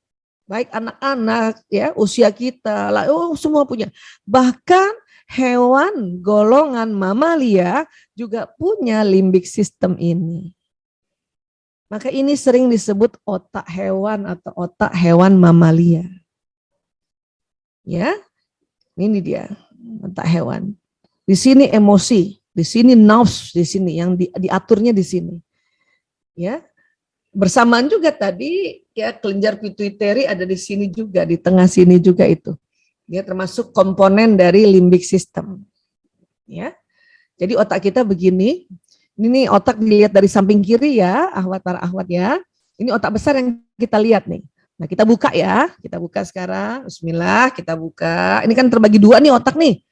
Baik anak-anak ya usia kita semua punya, bahkan hewan golongan mamalia juga punya limbik system ini. Maka ini sering disebut otak hewan atau otak hewan mamalia. Ya, ini dia otak hewan. Di sini emosi, di sini nafsu, di sini yang diaturnya di sini. Ya. Bersamaan juga tadi ya kelenjar pituitary ada di sini juga, di tengah sini juga itu. Dia termasuk komponen dari limbic system. Ya. Jadi otak kita begini. Ini otak dilihat dari samping kiri ya, para ahwat ya. Ini otak besar yang kita lihat nih. Nah, kita buka ya. Kita buka sekarang. Bismillah, kita buka. Ini kan terbagi 2 nih otak nih.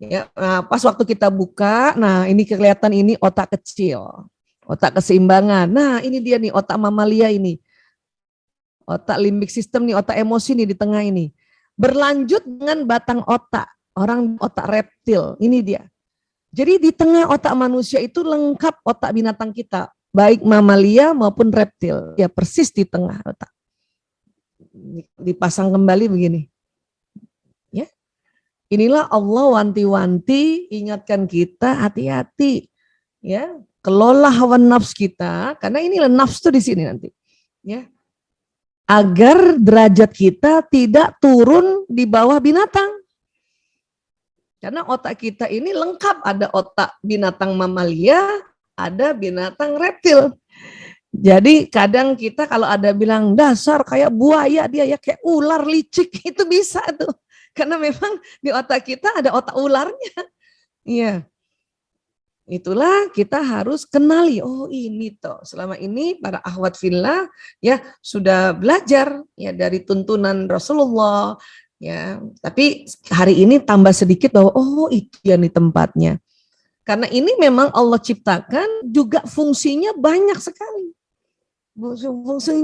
Ya, nah, pas waktu kita buka, nah ini kelihatan ini otak kecil. Otak keseimbangan. Nah ini dia nih otak mamalia ini. Otak limbik sistem nih, otak emosi nih di tengah ini. Berlanjut dengan batang otak. Orang otak reptil. Ini dia. Jadi di tengah otak manusia itu lengkap otak binatang kita. Baik mamalia maupun reptil. Ya persis di tengah otak. Dipasang kembali begini. Ya. Inilah Allah wanti-wanti ingatkan kita hati-hati. Ya. Kelola hawa nafs kita, karena inilah nafs itu di sini nanti, ya, agar derajat kita tidak turun di bawah binatang. Karena otak kita ini lengkap, ada otak binatang mamalia, ada binatang reptil. Jadi kadang kita kalau ada bilang dasar kayak buaya dia ya, kayak ular licik, itu bisa tuh, karena memang di otak kita ada otak ularnya, iya. Itulah kita harus kenali, oh ini toh selama ini para akhwat fillah ya sudah belajar ya dari tuntunan Rasulullah ya, tapi hari ini tambah sedikit bahwa oh itu yang di tempatnya. Karena ini memang Allah ciptakan juga fungsinya banyak sekali.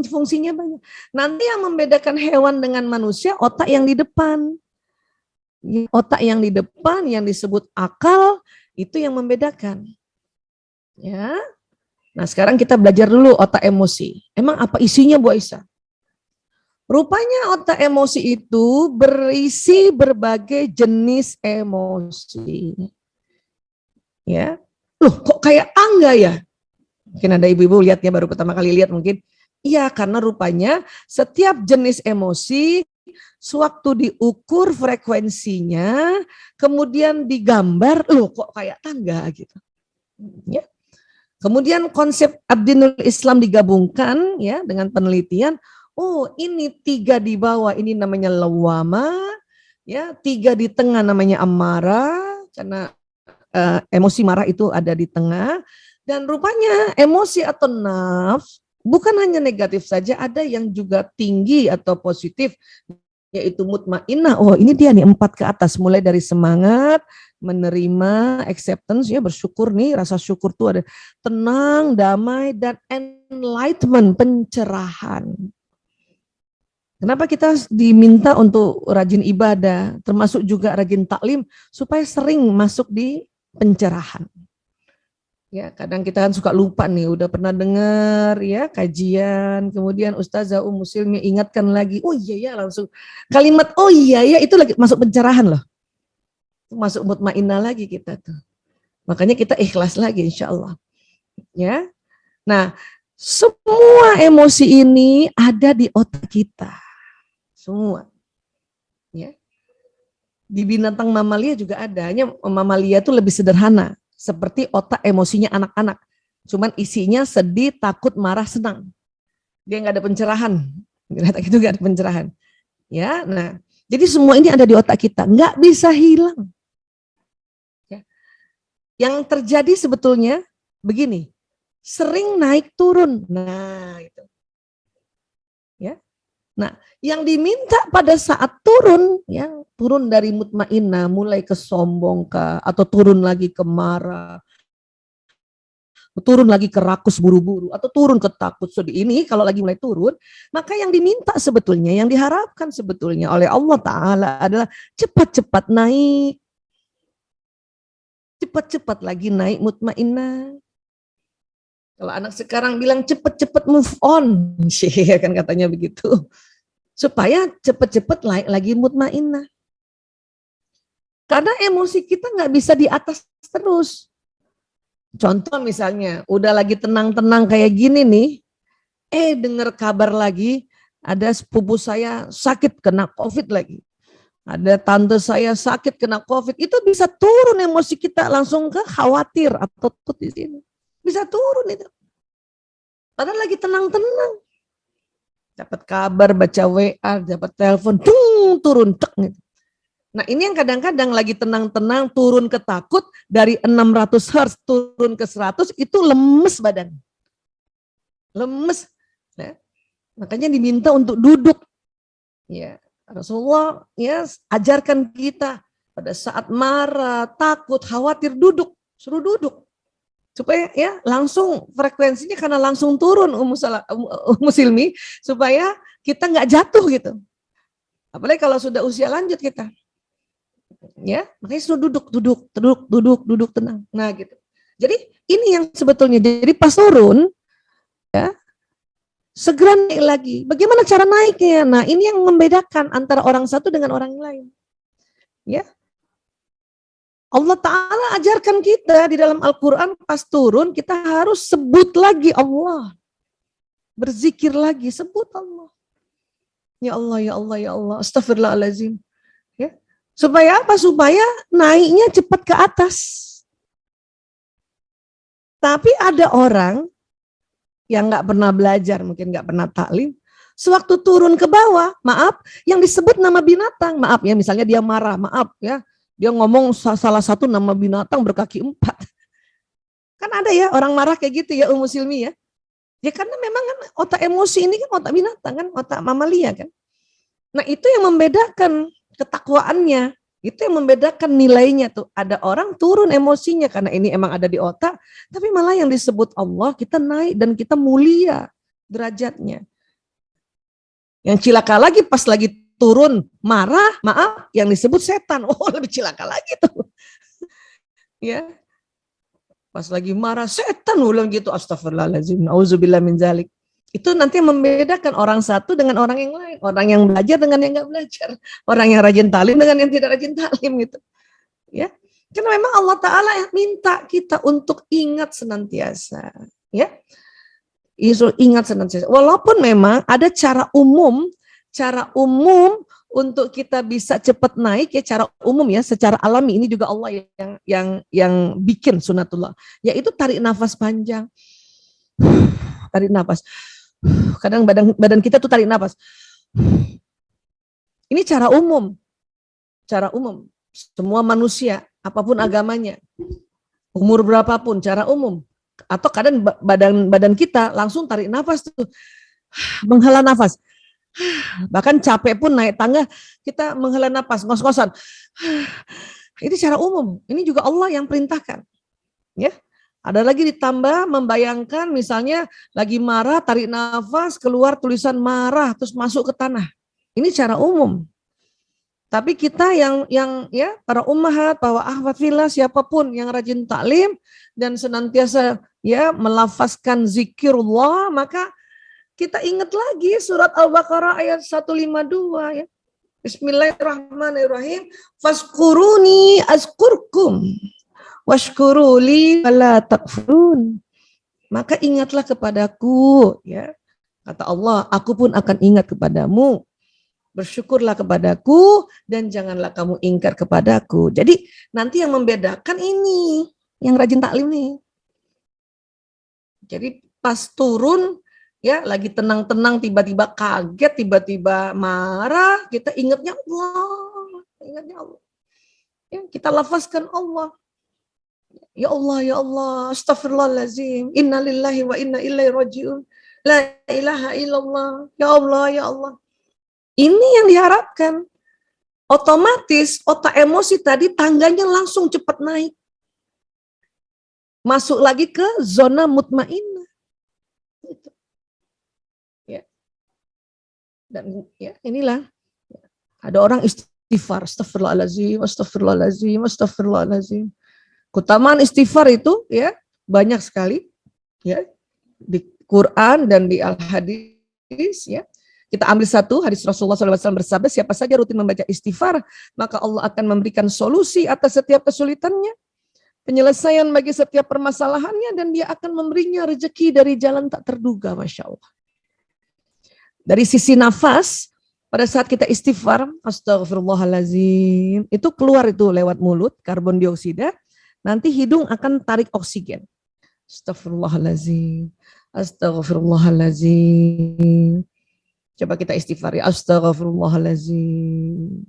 Fungsinya banyak. Nanti yang membedakan hewan dengan manusia otak yang di depan. Otak yang di depan yang disebut akal itu yang membedakan. Ya. Nah, sekarang kita belajar dulu otak emosi. Emang apa isinya Bu Aisyah? Rupanya otak emosi itu berisi berbagai jenis emosi. Ya. Loh, kok kayak angga ya? Mungkin ada ibu-ibu lihat ya, baru pertama kali lihat mungkin. Iya, karena rupanya setiap jenis emosi sewaktu diukur frekuensinya, kemudian digambar, loh kok kayak tangga gitu. Ya. Kemudian konsep Ad-Dinul Islam digabungkan ya dengan penelitian, oh ini 3 di bawah ini namanya lawama, ya 3 di tengah namanya amarah, karena emosi marah itu ada di tengah, dan rupanya emosi atau nafs bukan hanya negatif saja, ada yang juga tinggi atau positif, yaitu mutmainnah. Oh ini dia nih 4 ke atas, mulai dari semangat, menerima, acceptance, ya bersyukur nih, rasa syukur tuh ada tenang, damai, dan enlightenment, pencerahan. Kenapa kita diminta untuk rajin ibadah, termasuk juga rajin taklim, supaya sering masuk di pencerahan. Ya, kadang kita kan suka lupa nih, udah pernah dengar ya kajian, kemudian Ustazah Muslimnya ingatkan lagi, oh iya ya langsung kalimat oh iya ya itu lagi masuk pencerahan loh, masuk mutmainnah lagi kita tuh, makanya kita ikhlas lagi insya Allah. Ya, nah semua emosi ini ada di otak kita, semua. Ya, di binatang mamalia juga ada, hanya mamalia itu lebih sederhana. Seperti otak emosinya anak-anak. Cuman isinya sedih, takut, marah, senang. Dia nggak ada pencerahan. Itu nggak ada pencerahan. Ya, nah, jadi semua ini ada di otak kita, nggak bisa hilang. Ya. Yang terjadi sebetulnya begini, sering naik turun. Nah, itu. Ya. Nah, yang diminta pada saat turun, ya, turun dari mutmainnah, mulai ke sombong atau turun lagi ke marah, turun lagi ke rakus buru-buru, atau turun ke takut sedih. Ini kalau lagi mulai turun, maka yang diminta sebetulnya, yang diharapkan sebetulnya oleh Allah Ta'ala adalah cepat-cepat naik. Cepat-cepat lagi naik mutmainnah. Kalau anak sekarang bilang cepat-cepat move on, sih kan katanya begitu. Supaya cepat-cepat naik lagi mutmainnah. Karena emosi kita nggak bisa di atas terus. Contoh misalnya, udah lagi tenang-tenang kayak gini nih, dengar kabar lagi, ada sepupu saya sakit kena COVID lagi. Ada tante saya sakit kena COVID, itu bisa turun emosi kita langsung ke khawatir atau takut di sini. Bisa turun itu. Padahal lagi tenang-tenang. Dapat kabar, baca WA, dapat telepon, turun tek gitu. Nah ini yang kadang-kadang lagi tenang-tenang turun ke takut, dari 600 Hz turun ke 100, itu lemes badan. Lemes. Ya. Makanya diminta untuk duduk. Ya, Rasulullah ya ajarkan kita pada saat marah, takut, khawatir, duduk. Suruh duduk. Supaya ya langsung frekuensinya karena langsung turun Ummu Silmi, supaya kita nggak jatuh gitu. Apalagi kalau sudah usia lanjut kita. Ya, makanya suruh duduk tenang. Nah, gitu. Jadi ini yang sebetulnya, jadi pas turun ya, segera naik lagi. Bagaimana cara naiknya? Nah, ini yang membedakan antara orang satu dengan orang lain. Ya. Allah Ta'ala ajarkan kita di dalam Al-Quran, pas turun kita harus sebut lagi Allah. Berzikir lagi, sebut Allah. Ya Allah, ya Allah, ya Allah, astagfirullahaladzim. Ya. Supaya apa? Supaya naiknya cepat ke atas. Tapi ada orang yang nggak pernah belajar, mungkin nggak pernah taklim, sewaktu turun ke bawah, maaf, yang disebut nama binatang, maaf ya, misalnya dia marah, maaf ya, dia ngomong salah satu nama binatang berkaki 4. Kan ada ya orang marah kayak gitu ya Ummu Silmi ya. Ya karena memang kan otak emosi ini kan otak binatang kan, otak mamalia kan. Nah itu yang membedakan ketakwaannya, itu yang membedakan nilainya tuh. Ada orang turun emosinya karena ini emang ada di otak, tapi malah yang disebut Allah kita naik dan kita mulia derajatnya. Yang cilaka lagi pas lagi turun marah, maaf, yang disebut setan. Oh lebih cilaka lagi tuh. Ya. Pas lagi marah setan ulang gitu, astagfirullahaladzim, auzubillah min zalik. Itu nanti membedakan orang satu dengan orang yang lain, orang yang belajar dengan yang nggak belajar, orang yang rajin talim dengan yang tidak rajin talim gitu. Ya. Karena memang Allah Ta'ala minta kita untuk ingat senantiasa. Ya. Ingat senantiasa. Walaupun memang ada cara umum untuk kita bisa cepat naik ya, cara umum ya, secara alami ini juga Allah yang bikin sunatullah, yaitu tarik nafas panjang. Tarik nafas. Kadang badan kita tuh tarik nafas. Ini cara umum. Cara umum. Semua manusia, apapun agamanya, umur berapapun, cara umum. Atau kadang badan kita langsung tarik nafas tuh. Menghela nafas. Bahkan capek pun naik tangga kita menghela nafas, ngos-ngosan. Ini secara umum. Ini juga Allah yang perintahkan. Ya. Ada lagi ditambah membayangkan misalnya lagi marah, tarik nafas, keluar tulisan marah terus masuk ke tanah. Ini secara umum. Tapi kita yang ya para ummahat, para akhwat fillah, siapapun yang rajin taklim dan senantiasa ya melafazkan zikirullah, maka kita ingat lagi surat Al-Baqarah ayat 152 ya. Bismillahirrahmanirrahim. Fazkuruni azkurkum washkuruli wala takfurun. Maka ingatlah kepadaku ya. Kata Allah, aku pun akan ingat kepadamu. Bersyukurlah kepadaku dan janganlah kamu ingkar kepadaku. Jadi nanti yang membedakan ini yang rajin taklim nih. Jadi pas turun ya lagi tenang-tenang tiba-tiba kaget, tiba-tiba marah, kita ingatnya Allah. Ya, kita lafazkan Allah. Ya Allah, astagfirullahaladzim, inna lillahi wa inna ilaihi raji'un, la ilaha illallah, ya Allah. Ini yang diharapkan. Otomatis otak emosi tadi tangganya langsung cepat naik. Masuk lagi ke zona mutmainnah. Gitu. Ya. Dan ya inilah ada orang istighfar, astagfirullahaladzim. Keutamaan istighfar itu ya banyak sekali ya di Quran dan di Al-Hadis ya. Kita ambil satu hadis Rasulullah SAW bersabda, siapa saja rutin membaca istighfar, maka Allah akan memberikan solusi atas setiap kesulitannya, penyelesaian bagi setiap permasalahannya, dan dia akan memberinya rezeki dari jalan tak terduga, Masya Allah. Dari sisi nafas, pada saat kita istighfar, astagfirullahaladzim, itu keluar itu lewat mulut, karbon dioksida, nanti hidung akan tarik oksigen. Astagfirullahaladzim, astagfirullahaladzim. Coba kita istighfar ya, astagfirullahaladzim.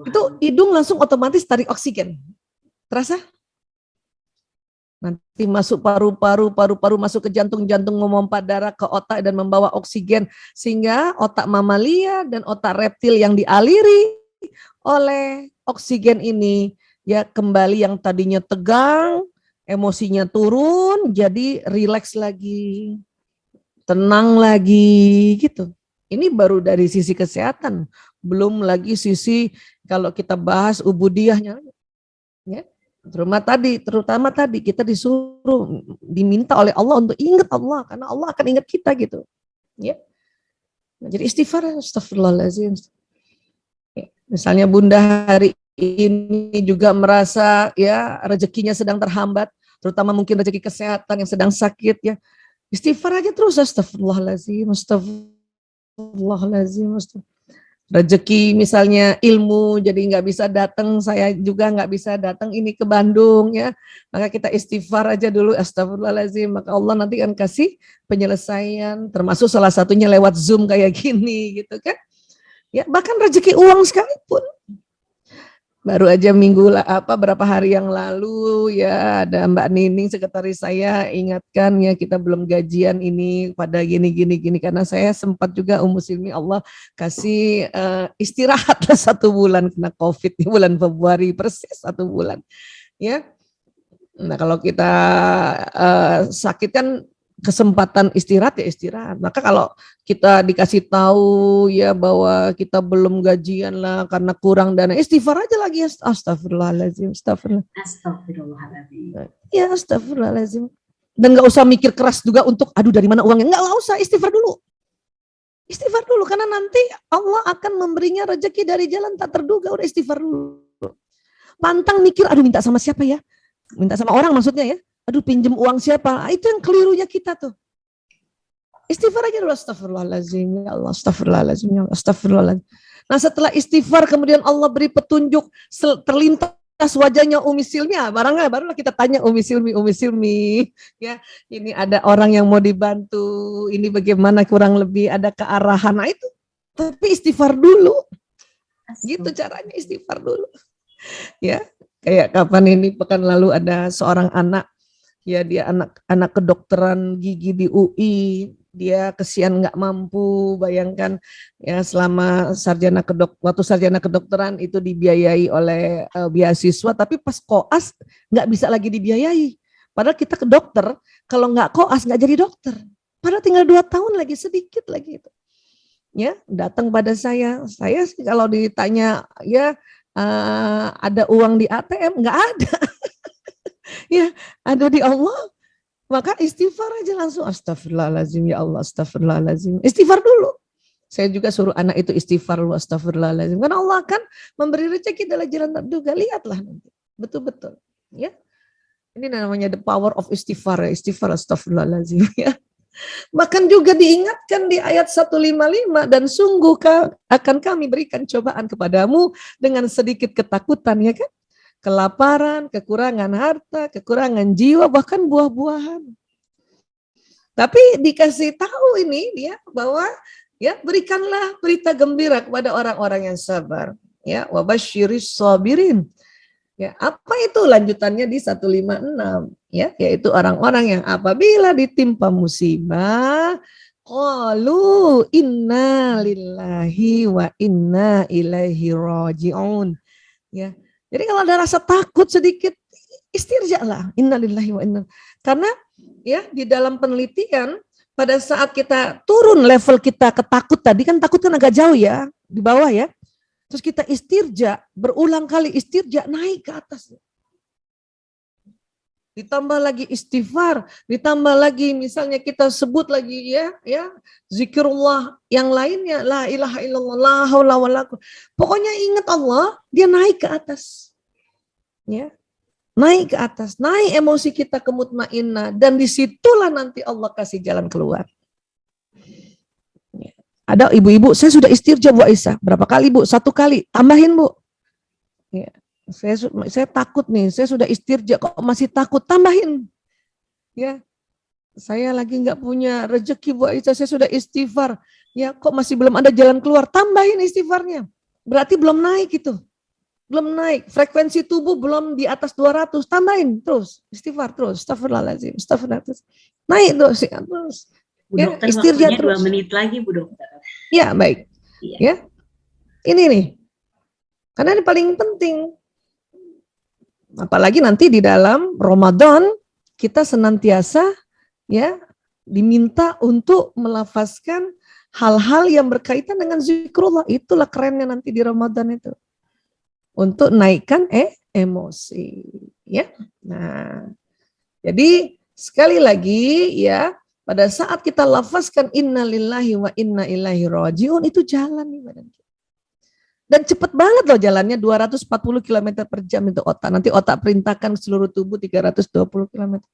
Itu hidung langsung otomatis tarik oksigen. Terasa? Nanti masuk paru-paru masuk ke jantung memompa darah ke otak dan membawa oksigen. Sehingga otak mamalia dan otak reptil yang dialiri oleh oksigen ini, ya kembali yang tadinya tegang, emosinya turun, jadi rileks lagi. Tenang lagi gitu. Ini baru dari sisi kesehatan, belum lagi sisi kalau kita bahas ubudiyahnya. Ya. Terutama tadi kita disuruh diminta oleh Allah untuk ingat Allah, karena Allah akan ingat kita gitu. Ya. Nah, jadi istighfar, astagfirullahaladzim. Ya. Misalnya Bunda hari ini juga merasa ya rezekinya sedang terhambat, terutama mungkin rezeki kesehatan yang sedang sakit ya. Istighfar aja terus, astagfirullahaladzim. Rezeki misalnya ilmu jadi nggak bisa datang, saya juga nggak bisa datang ini ke Bandung ya, maka kita istighfar aja dulu, astagfirullahaladzim, maka Allah nanti akan kasih penyelesaian, termasuk salah satunya lewat Zoom kayak gini gitu kan ya. Bahkan rezeki uang sekalipun, baru aja berapa hari yang lalu ya ada Mbak Nining sekretaris saya ingatkan ya, kita belum gajian ini pada gini karena saya sempat juga Silmi Allah kasih istirahat 1 bulan kena COVID di bulan Februari, persis 1 bulan ya. Nah kalau kita sakit kan kesempatan istirahat ya istirahat. Maka kalau kita dikasih tahu ya bahwa kita belum gajian lah karena kurang dana, istighfar aja lagi, astagfirullahaladzim. Ya astagfirullahaladzim. Dan nggak usah mikir keras juga untuk aduh dari mana uangnya, nggak usah, istighfar dulu. Istighfar dulu karena nanti Allah akan memberinya rezeki dari jalan tak terduga, udah istighfar dulu. Pantang mikir aduh minta sama siapa ya? Minta sama orang maksudnya ya. Aduh pinjem uang siapa? Itu yang kelirunya kita tuh. Istighfar aja dulu, astagfirullahaladzim, ya Allah, astagfirullahaladzim, ya Allah, astagfirullahaladzim. Nah setelah istighfar kemudian Allah beri petunjuk, terlintas wajahnya Silmi, barulah kita tanya Silmi, ya ini ada orang yang mau dibantu, ini bagaimana kurang lebih ada kearahan, nah itu. Tapi istighfar dulu, gitu caranya, istighfar dulu. Ya kayak kapan ini pekan lalu ada seorang anak, ya dia anak kedokteran gigi di UI, dia kesian nggak mampu, bayangkan ya selama waktu sarjana kedokteran itu dibiayai oleh beasiswa, tapi pas koas nggak bisa lagi dibiayai. Padahal kita ke dokter, kalau nggak koas nggak jadi dokter. Padahal tinggal 2 tahun lagi, sedikit lagi itu. Ya datang pada saya sih kalau ditanya ya ada uang di ATM, nggak ada. Ya, ada di Allah, maka istighfar aja langsung, astagfirullahaladzim, ya Allah, astagfirullahaladzim. Istighfar dulu. Saya juga suruh anak itu istighfar dulu, astagfirullahaladzim. Karena Allah akan memberi rezeki dalam jalan terduga. Lihatlah nanti, betul-betul. Ya, ini namanya the power of istighfar, ya. Istighfar, astagfirullahaladzim. Ya. Bahkan juga diingatkan di ayat 155, dan sungguh akan kami berikan cobaan kepadamu dengan sedikit ketakutan, ya kan? Kelaparan, kekurangan harta, kekurangan jiwa, bahkan buah-buahan. Tapi dikasih tahu ini dia bahwa ya berikanlah berita gembira kepada orang-orang yang sabar. Ya, wabasyiris sabirin. Ya, apa itu lanjutannya di 156 ya, yaitu orang-orang yang apabila ditimpa musibah qalu inna lillahi wa inna ilaihi rajiun. Ya. Jadi kalau ada rasa takut sedikit istirja lah, inna lillahi wa inna. Karena ya di dalam penelitian pada saat kita turun level kita ketakut tadi kan takut kan agak jauh ya, di bawah ya. Terus kita istirja, berulang kali istirja, naik ke atas. Ditambah lagi istighfar, ditambah lagi misalnya kita sebut lagi ya zikrullah yang lainnya, la ilaha illallah, la haula wala quwwata. Pokoknya ingat Allah, dia naik ke atas. Ya. Naik ke atas, naik emosi kita ke mutmainnah, dan disitulah nanti Allah kasih jalan keluar. Ada ibu-ibu, saya sudah istirja Bu Aisyah. Berapa kali Bu? 1 kali. Tambahin Bu. Ya, saya takut nih, saya sudah istirja kok masih takut. Tambahin. Ya, saya lagi nggak punya rezeki Bu Aisyah, saya sudah istighfar. Ya, kok masih belum ada jalan keluar. Tambahin istighfarnya. Berarti belum naik itu. Belum naik. Frekuensi tubuh belum di atas 200. Tambahin terus. Istighfar terus. Astagfirullahaladzim. Astagfirullahaladzim. Naik terus. Bu Ya, dokter, istirja waktunya terus. 2 menit lagi Bu dokter. Ya, baik. Iya. Ya. Ini nih. Karena ini paling penting. Apalagi nanti di dalam Ramadan kita senantiasa ya diminta untuk melafazkan hal-hal yang berkaitan dengan zikrullah. Itulah kerennya nanti di Ramadan itu. Untuk naikkan emosi, ya. Nah, jadi sekali lagi ya, pada saat kita lafazkan innalillahi wa inna ilaihi rajiun, itu jalan nih badan kita. Dan cepat banget loh jalannya, 240 km per jam itu otak. Nanti otak perintahkan seluruh tubuh 320 km.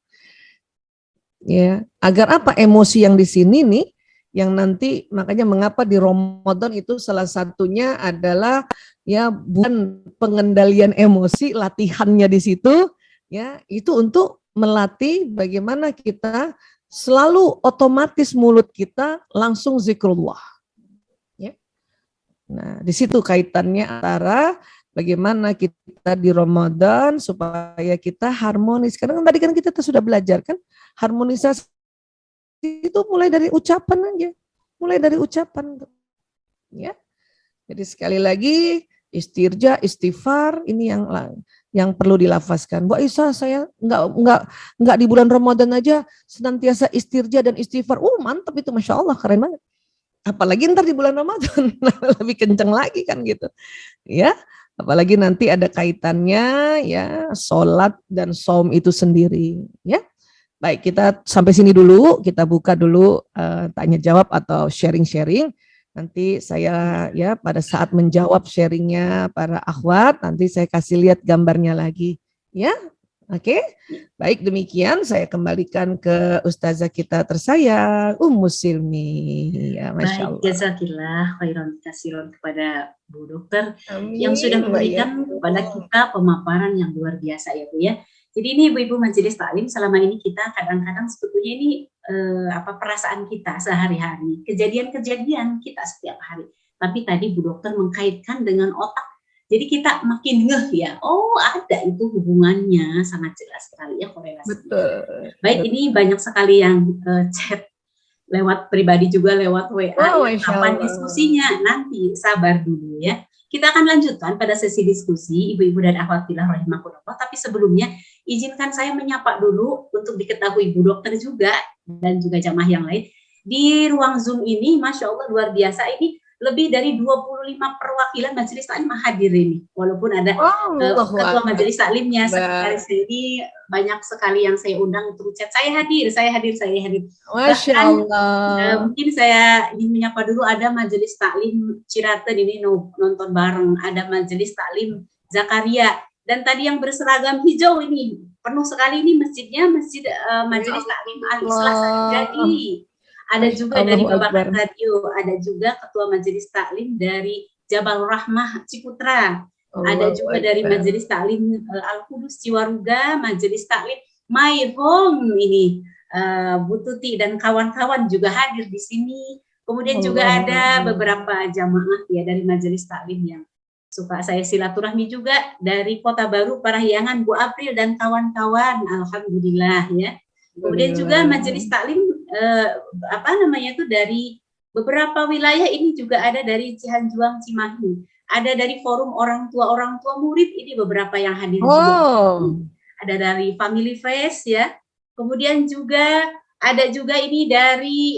Ya, agar apa? Emosi yang di sini nih, yang nanti makanya mengapa di Ramadan itu salah satunya adalah ya bukan pengendalian emosi, latihannya di situ ya, itu untuk melatih bagaimana kita selalu otomatis mulut kita langsung zikrullah. Ya. Nah, di situ kaitannya antara bagaimana kita di Ramadan supaya kita harmonis. Karena tadi kan kita sudah belajar kan, harmonisasi itu mulai dari ucapan aja. Mulai dari ucapan. Ya. Jadi sekali lagi istirja, istighfar ini yang perlu dilafazkan. Bu Aisyah, saya enggak di bulan Ramadan aja senantiasa istirja dan istighfar. Mantap itu, Masya Allah, keren banget. Apalagi ntar di bulan Ramadan lebih kenceng lagi kan gitu. Ya, apalagi nanti ada kaitannya ya sholat dan saum itu sendiri. Ya, baik, kita sampai sini dulu. Kita buka dulu tanya jawab atau sharing-sharing. Nanti saya ya pada saat menjawab sharingnya para akhwat, nanti saya kasih lihat gambarnya lagi. Ya, oke. Baik, demikian saya kembalikan ke Ustazah kita tersayang, Ummu Silmi. Ya, Masya Allah. Baik, jazakillah khairan kasiron kepada Bu Dokter. Amin, yang sudah memberikan kepada kita pemaparan yang luar biasa ya Bu ya. Jadi ini ibu-ibu majelis taklim, selama ini kita kadang-kadang sebetulnya ini perasaan kita sehari-hari, kejadian-kejadian kita setiap hari. Tapi tadi Bu Dokter mengkaitkan dengan otak. Jadi kita makin ngeh ya, ada itu hubungannya, sangat jelas sekali ya korelasi. Betul. Baik, ini banyak sekali yang chat lewat pribadi juga, lewat WA. Kapan diskusinya? Nanti sabar dulu ya. Kita akan lanjutkan pada sesi diskusi ibu-ibu dan akhwat fillah rahimakumullah. Tapi sebelumnya izinkan saya menyapa dulu untuk diketahui Bu Dokter juga dan juga jamaah yang lain. Di ruang Zoom ini, Masya Allah luar biasa, ini lebih dari 25 perwakilan majelis taklim hadir ini. Walaupun ada ketua majelis taklimnya, sekretaris ini banyak sekali yang saya undang untuk chat. Saya hadir. Masya Allah. Mungkin saya ingin menyapa dulu, ada majelis taklim Ciraten ini nonton bareng. Ada majelis taklim Zakaria. Dan tadi yang berseragam hijau ini, penuh sekali ini masjidnya, masjid majelis taklim Al-Islah Jadi. Ada juga dari Babakan Radio, ada juga ketua majelis taklim dari Jabal Rahmah Ciputra, ada juga dari majelis taklim Al-Qudus Ciwaruga, majelis taklim My Home ini Bu Tuti dan kawan-kawan juga hadir di sini. Kemudian juga ada beberapa jamaah ya dari Majelis Taklim yang suka saya silaturahmi juga dari Kota Baru, Parahyangan, Bu April dan kawan-kawan. Alhamdulillah ya. Kemudian juga Majelis Taklim dari beberapa wilayah ini juga ada dari Cihanjuang, Cimahi. Ada dari forum orang tua murid ini beberapa yang hadir juga. Ada dari Family Fresh ya. Kemudian juga ada juga ini dari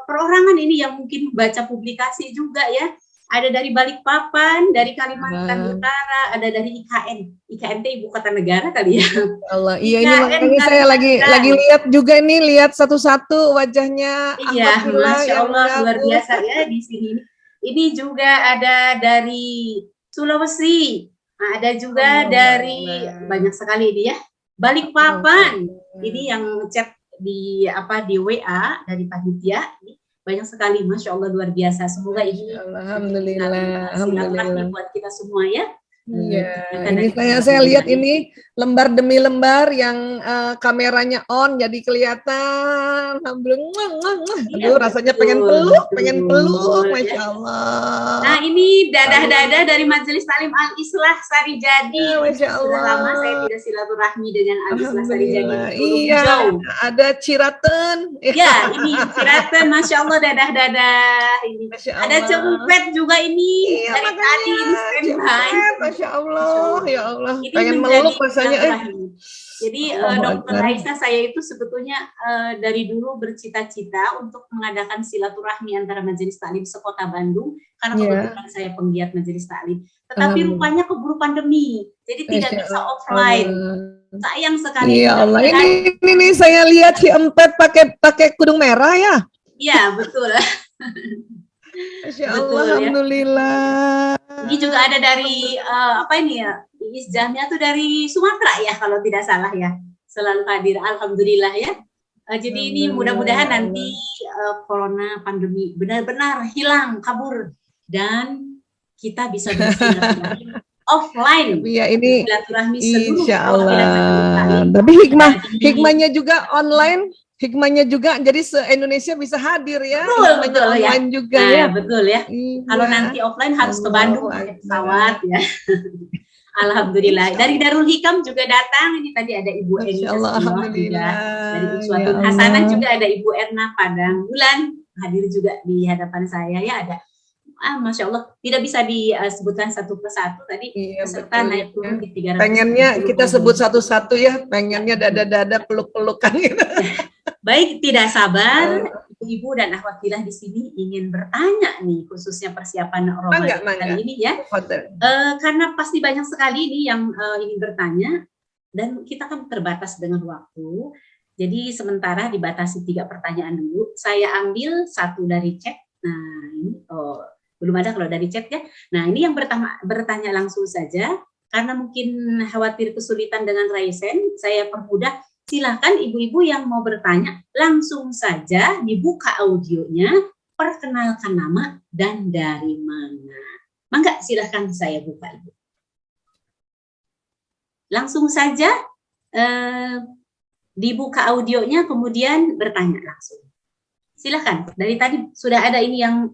perorangan ini yang mungkin baca publikasi juga ya. Ada dari Balikpapan, dari Kalimantan Utara, ada dari IKN itu ibu kota negara kali ya. Allah, iya ini makanya saya lagi lihat juga nih, lihat satu-satu wajahnya. Iya, Masya Allah luar biasa ya di sini. Ini juga ada dari Sulawesi, ada juga dari banyak sekali ini ya. Balikpapan, ini yang chat di WA dari panitia, banyak sekali, Masya Allah luar biasa. Semoga ini silaturahmi buat kita semua ya. Iya, ini saya lihat ini lembar demi lembar yang kameranya on jadi kelihatan. Aduh, rasanya pengen peluk, Masya Allah. Nah, ini dadah-dadah dari Majelis Taklim Al-Islah Sari Jadi. Masya Allah. Sudah lama saya tidak silaturahmi dengan Al-Islah Sari Jadi. Iya, ada Ciraten. Ya, ini Ciraten, Masya Allah dadah-dadah. Ini ada Cempet juga ini dari tadi ini standby. Masya Allah, ya Allah, ini pengen meluk rasanya. Jadi Dokter Aisyah, saya itu sebetulnya dari dulu bercita-cita untuk mengadakan silaturahmi antara Majelis Taklim sekota Bandung karena kebetulan saya penggiat Majelis Taklim. Tetapi rupanya keburu pandemi, jadi tidak bisa offline. Sayang sekali. Ya Allah, ini saya lihat si Empet pakai kudung merah ya. Iya betul. Masya Allah, alhamdulillah. Ini juga ada dari Isjahnya tuh dari Sumatera ya kalau tidak salah ya. Selalu hadir, alhamdulillah ya. Jadi ini mudah-mudahan nanti corona pandemi benar-benar hilang, kabur dan kita bisa bersilaturahmi offline. Ya ini insya Allah. Tapi hikmahnya juga online. Hikmahnya juga jadi se-Indonesia bisa hadir ya. Betul ya. Juga ya. Betul ya. Kalau nanti offline harus ke Bandung pakai pesawat ya. Alhamdulillah. Dari Darul Hikam juga datang. Ini tadi ada Ibu Eni Alhamdulillah. Dari Uswatun Hasanah juga ada Ibu Erna Padang Bulan hadir juga di hadapan saya ya. Ada Masya Allah, tidak bisa disebutkan satu persatu tadi peserta naik turun di 300. Pengennya kita sebut satu-satu ya, pengennya dada-dada peluk-pelukan gitu. Baik, tidak sabar ibu-ibu dan akhwatilah di sini ingin bertanya nih khususnya persiapan Ramadan kali ini ya. Karena pasti banyak sekali nih yang ingin bertanya dan kita kan terbatas dengan waktu. Jadi sementara dibatasi 3 pertanyaan dulu. Saya ambil 1 dari chat. Nah, ini belum ada kalau dari chat ya. Nah, ini yang bertanya langsung saja karena mungkin khawatir kesulitan dengan raisen, saya permudah. Silakan ibu-ibu yang mau bertanya langsung saja dibuka audionya, perkenalkan nama dan dari mana. Mangga silakan saya buka Ibu. Langsung saja dibuka audionya kemudian bertanya langsung. Silakan. Dari tadi sudah ada ini yang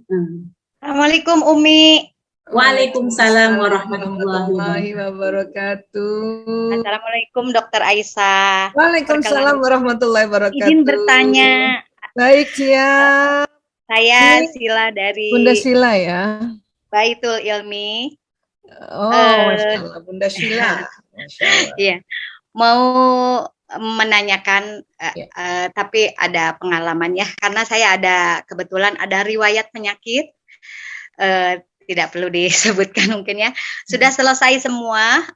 Assalamualaikum Umi. Waalaikumsalam warahmatullahi wabarakatuh. Assalamualaikum Dokter Aisyah. Waalaikumsalam warahmatullahi wabarakatuh. Izin bertanya. Baik, siap. Saya Sila dari Bunda Sila ya. Baitul Ilmi. Masya Allah, Bunda Sila. Iya. Mau menanyakan tapi ada pengalaman ya, karena saya kebetulan ada riwayat penyakit. Tidak perlu disebutkan mungkin ya. Sudah selesai semua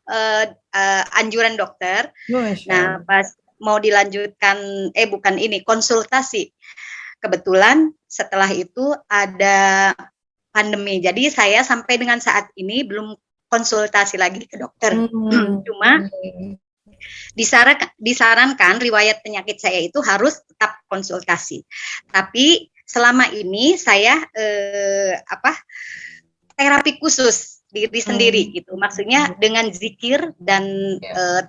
anjuran dokter. Nah, pas mau dilanjutkan konsultasi. Kebetulan setelah itu ada pandemi. Jadi saya sampai dengan saat ini belum konsultasi lagi ke dokter. Cuma disarankan riwayat penyakit saya itu harus tetap konsultasi. Tapi selama ini saya terapi khusus diri sendiri gitu. Maksudnya dengan zikir dan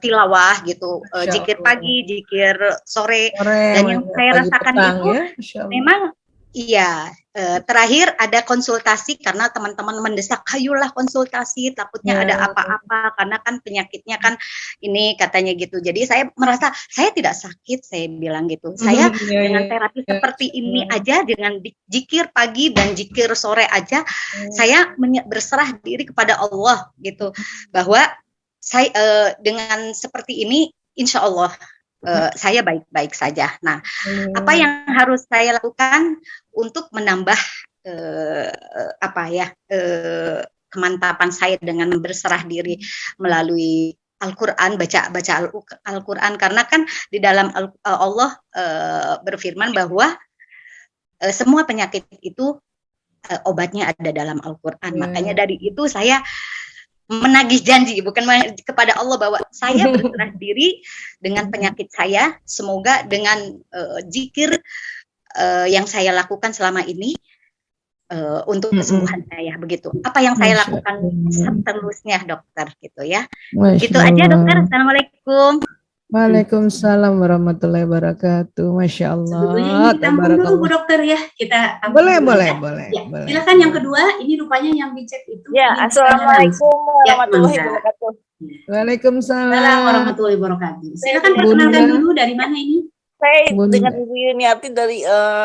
tilawah gitu. Zikir pagi, zikir sore. Dan yang saya rasakan itu memang iya, terakhir ada konsultasi karena teman-teman mendesak, ayolah konsultasi, takutnya ada apa-apa karena kan penyakitnya kan ini katanya gitu. Jadi saya merasa saya tidak sakit, saya bilang gitu. Saya dengan terapi seperti ini aja, dengan zikir pagi dan zikir sore aja, saya berserah diri kepada Allah gitu. Bahwa saya dengan seperti ini, insya Allah saya baik-baik saja. Nah, apa yang harus saya lakukan untuk menambah kemantapan saya dengan berserah diri melalui Al-Quran, baca Al-Quran, karena kan di dalam Allah berfirman bahwa semua penyakit itu obatnya ada dalam Al-Quran. Makanya dari itu saya menagih janji, bukan kepada Allah, bahwa saya berserah diri dengan penyakit saya. Semoga dengan zikir yang saya lakukan selama ini untuk kesembuhan saya, begitu. Apa yang saya lakukan seterusnya, dokter, gitu ya. Gitu aja, dokter. Assalamualaikum. Waalaikumsalam warahmatullahi wabarakatuh. Masya Allah. Sebetulnya ini ditampung dulu Bu Dokter ya. Kita boleh. Ya, silakan yang kedua. Ini rupanya yang dicek itu. Ya, assalamualaikum warahmatullahi wabarakatuh. Waalaikumsalam warahmatullahi wabarakatuh. Silakan perkenalkan dulu dari mana ini? Saya dengan Ibu Yuniati dari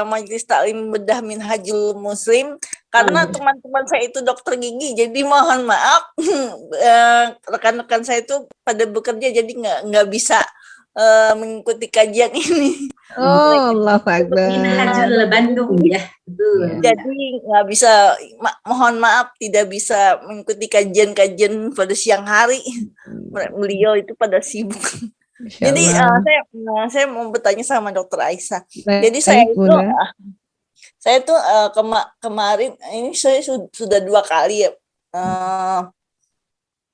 Majelis Taklim Bedah Minhajul Muslim. Karena teman-teman saya itu dokter gigi, jadi mohon maaf rekan-rekan saya itu pada bekerja, jadi nggak bisa mengikuti kajian ini. Oh, Allah Akbar. Minhajul Bandung ya. Betul. Jadi nggak bisa, mohon maaf tidak bisa mengikuti kajian-kajian pada siang hari. Beliau itu pada sibuk. Jadi saya mau bertanya sama Dokter Aisyah. Jadi saya tuh kemarin ini saya sudah 2 kali ya